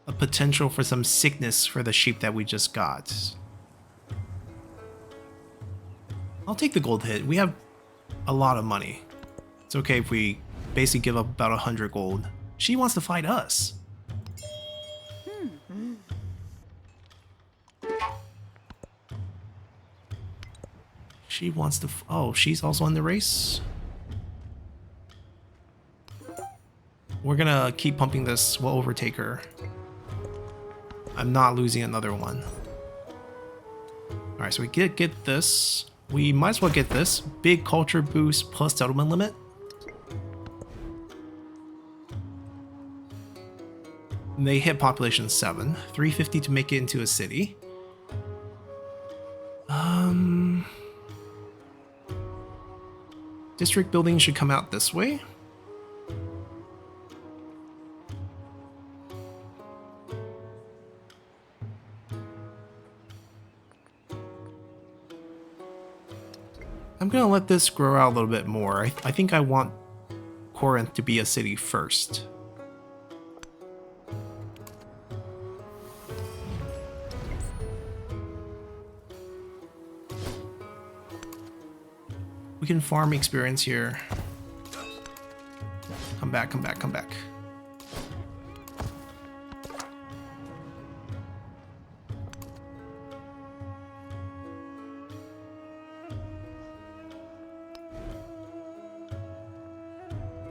a potential for some sickness for the sheep that we just got. I'll take the gold hit. We have a lot of money. It's okay if we basically give up about 100 gold. She wants to fight us. She wants to... oh, she's also in the race? We're gonna keep pumping this. We'll overtake her. I'm not losing another one. Alright, so we get this. We might as well get this. Big culture boost plus settlement limit. And they hit population 7. 350 to make it into a city. District building should come out this way. I'm gonna let this grow out a little bit more. I think I want Corinth to be a city first. We can farm experience here. Come back, come back, come back.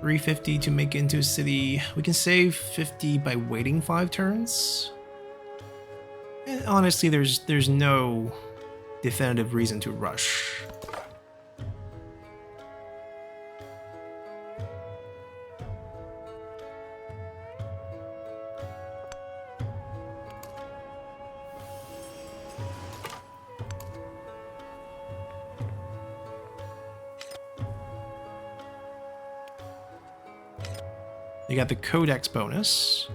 $350 to make it into a city. We can save 50 by waiting 5 turns. And honestly, there's no definitive reason to rush. You got the Codex bonus.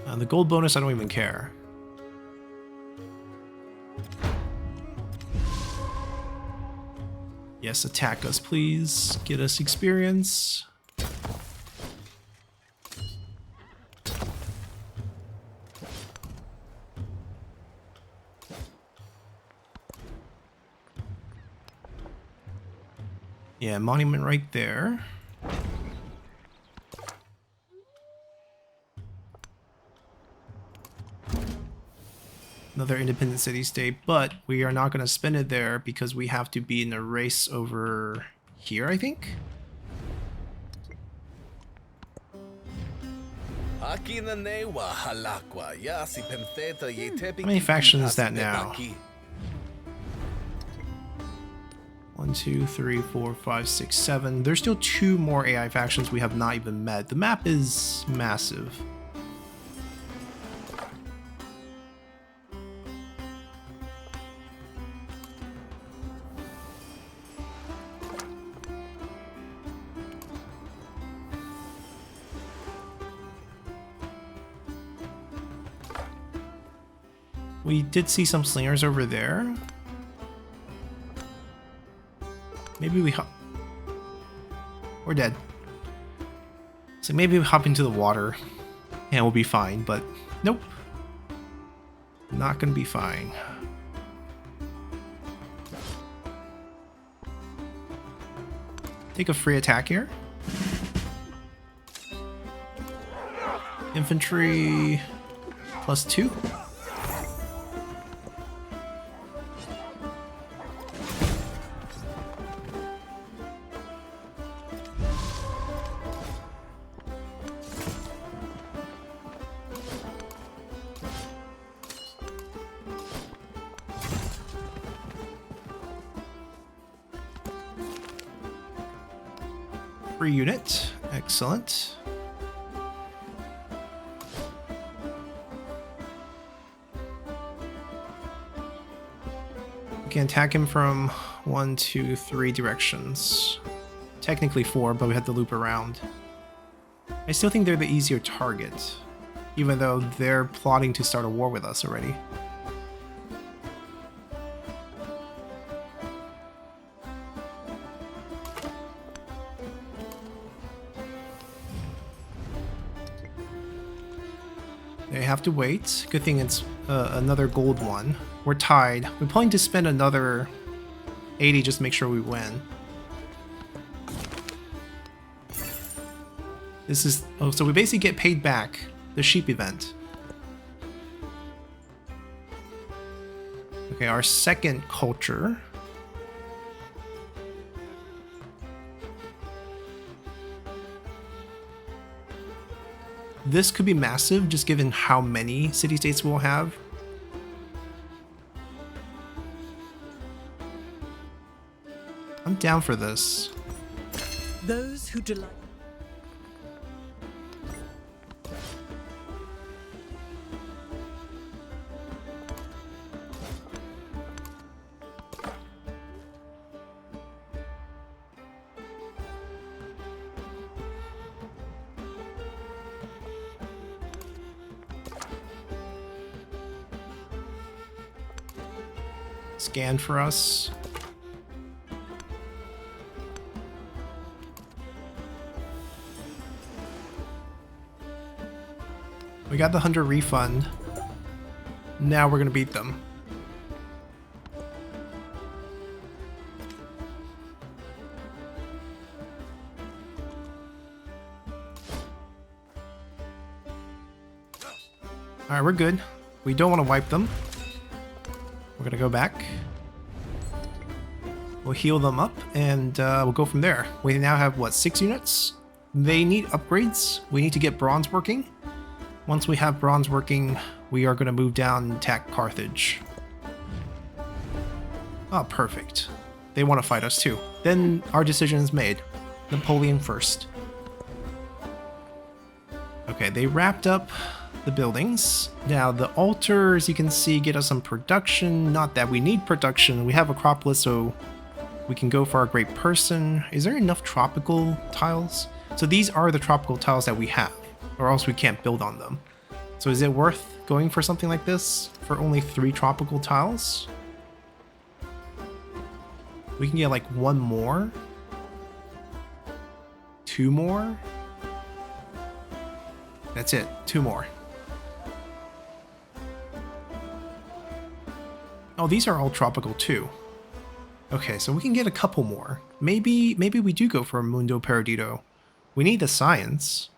The gold bonus, I don't even care. Yes, attack us, please. Get us experience. Yeah, monument right there. Another independent city-state, but we are not going to spend it there because we have to be in a race over here, I think? How many factions is that now? 1, 2, 3, 4, 5, 6, 7. There's still 2 more AI factions we have not even met. The map is massive. We did see some slingers over there. Maybe we hop... we're dead. So maybe we hop into the water and we'll be fine, but nope. Not gonna be fine. Take a free attack here. Infantry +2. Free unit. Excellent. We can attack him from 1, 2, 3 directions. Technically 4, but we have to loop around. I still think they're the easier target, even though they're plotting to start a war with us already. They have to wait. Good thing it's another gold one. We're tied. We're planning to spend another 80 just to make sure we win. This is... oh, so we basically get paid back the sheep event. Okay, our second culture. This could be massive, just given how many city-states we'll have. I'm down for this. Those who delight. Scan for us. We got the 100 refund. Now we're gonna beat them. Alright, we're good. We don't want to wipe them. We're gonna go back. We'll heal them up, and we'll go from there. We now have, what, 6 units? They need upgrades. We need to get bronze working. Once we have bronze working, we are gonna move down and attack Carthage. Oh, perfect. They want to fight us too. Then our decision is made. Napoleon first. Okay, they wrapped up the buildings. Now the altars, you can see, get us some production. Not that we need production. We have Acropolis, so we can go for our great person. Is there enough tropical tiles? So these are the tropical tiles that we have, or else we can't build on them. So is it worth going for something like this for only 3 tropical tiles? We can get like 1 more, 2 more. That's it, 2 more. Oh, these are all tropical too. Okay, so we can get a couple more. Maybe we do go for a Mundo Perdido. We need the science.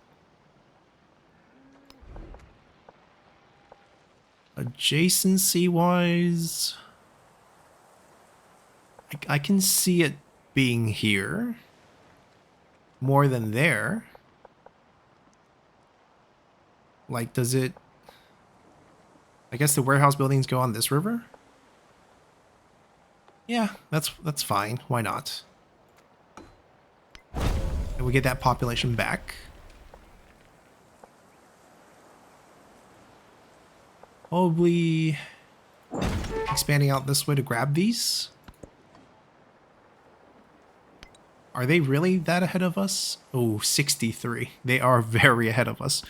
Adjacency-wise, I can see it being here more than there. Like, does it... I guess the warehouse buildings go on this river? Yeah, that's fine. Why not? And we get that population back. Probably expanding out this way to grab these. Are they really that ahead of us? Oh, 63. They are very ahead of us.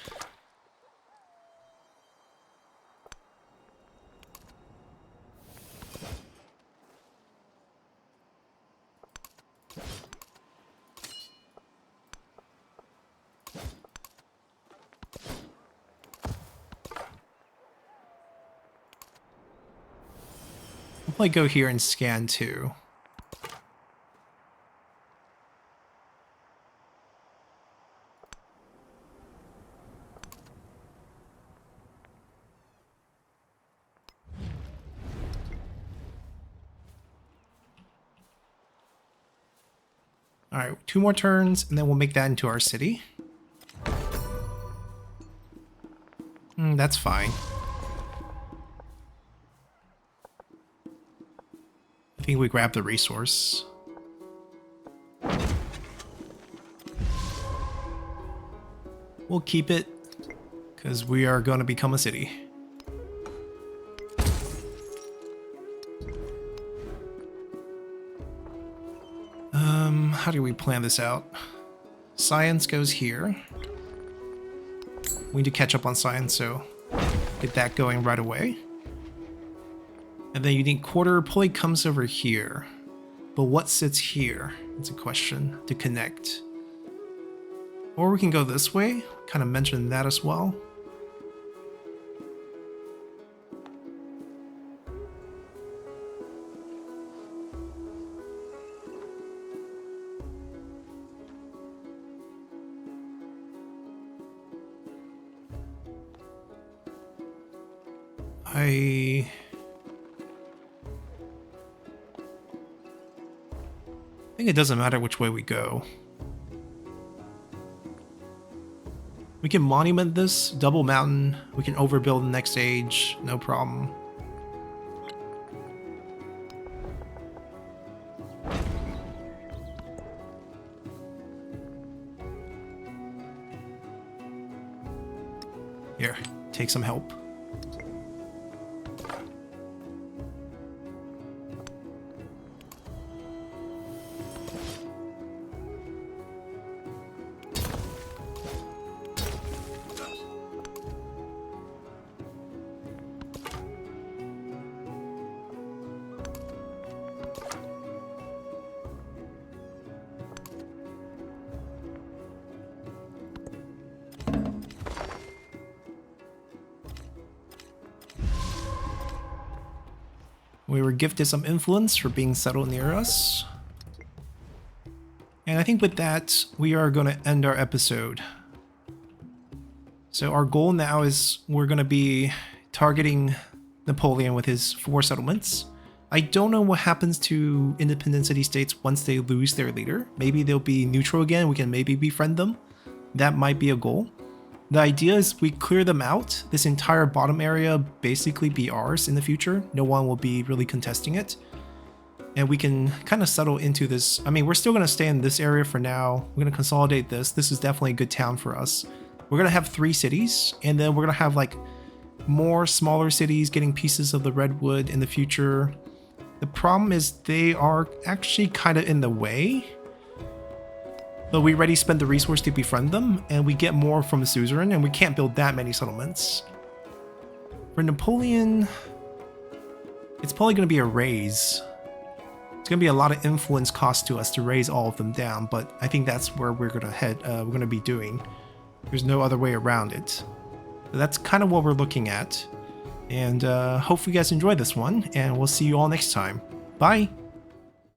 We'll probably go here and scan too. Alright, 2 more turns, and then we'll make that into our city. That's fine. I think we grab the resource. We'll keep it, because we are going to become a city. How do we plan this out? Science goes here. We need to catch up on science, so get that going right away. And then you need quarter. Pulley comes over here. But what sits here? It's a question to connect. Or we can go this way. Kind of mentioned that as well. I think it doesn't matter which way we go. We can monument this, double mountain. We can overbuild the next age, no problem. Here, take some help. We were gifted some influence for being settled near us. And I think with that, we are going to end our episode. So our goal now is we're going to be targeting Napoleon with his 4 settlements. I don't know what happens to independent city-states once they lose their leader. Maybe they'll be neutral again. We can maybe befriend them. That might be a goal. The idea is we clear them out. This entire bottom area basically be ours in the future. No one will be really contesting it. And we can kind of settle into this. I mean, we're still going to stay in this area for now. We're going to consolidate this. This is definitely a good town for us. We're going to have 3 cities, and then we're going to have like more smaller cities getting pieces of the redwood in the future. The problem is they are actually kind of in the way. But we already spent the resource to befriend them, and we get more from the suzerain, and we can't build that many settlements. For Napoleon, it's probably going to be a raise. It's going to be a lot of influence cost to us to raise all of them down, but I think that's where we're going to head. We're going to be doing. There's no other way around it. So that's kind of what we're looking at. And hopefully you guys enjoyed this one, and we'll see you all next time. Bye!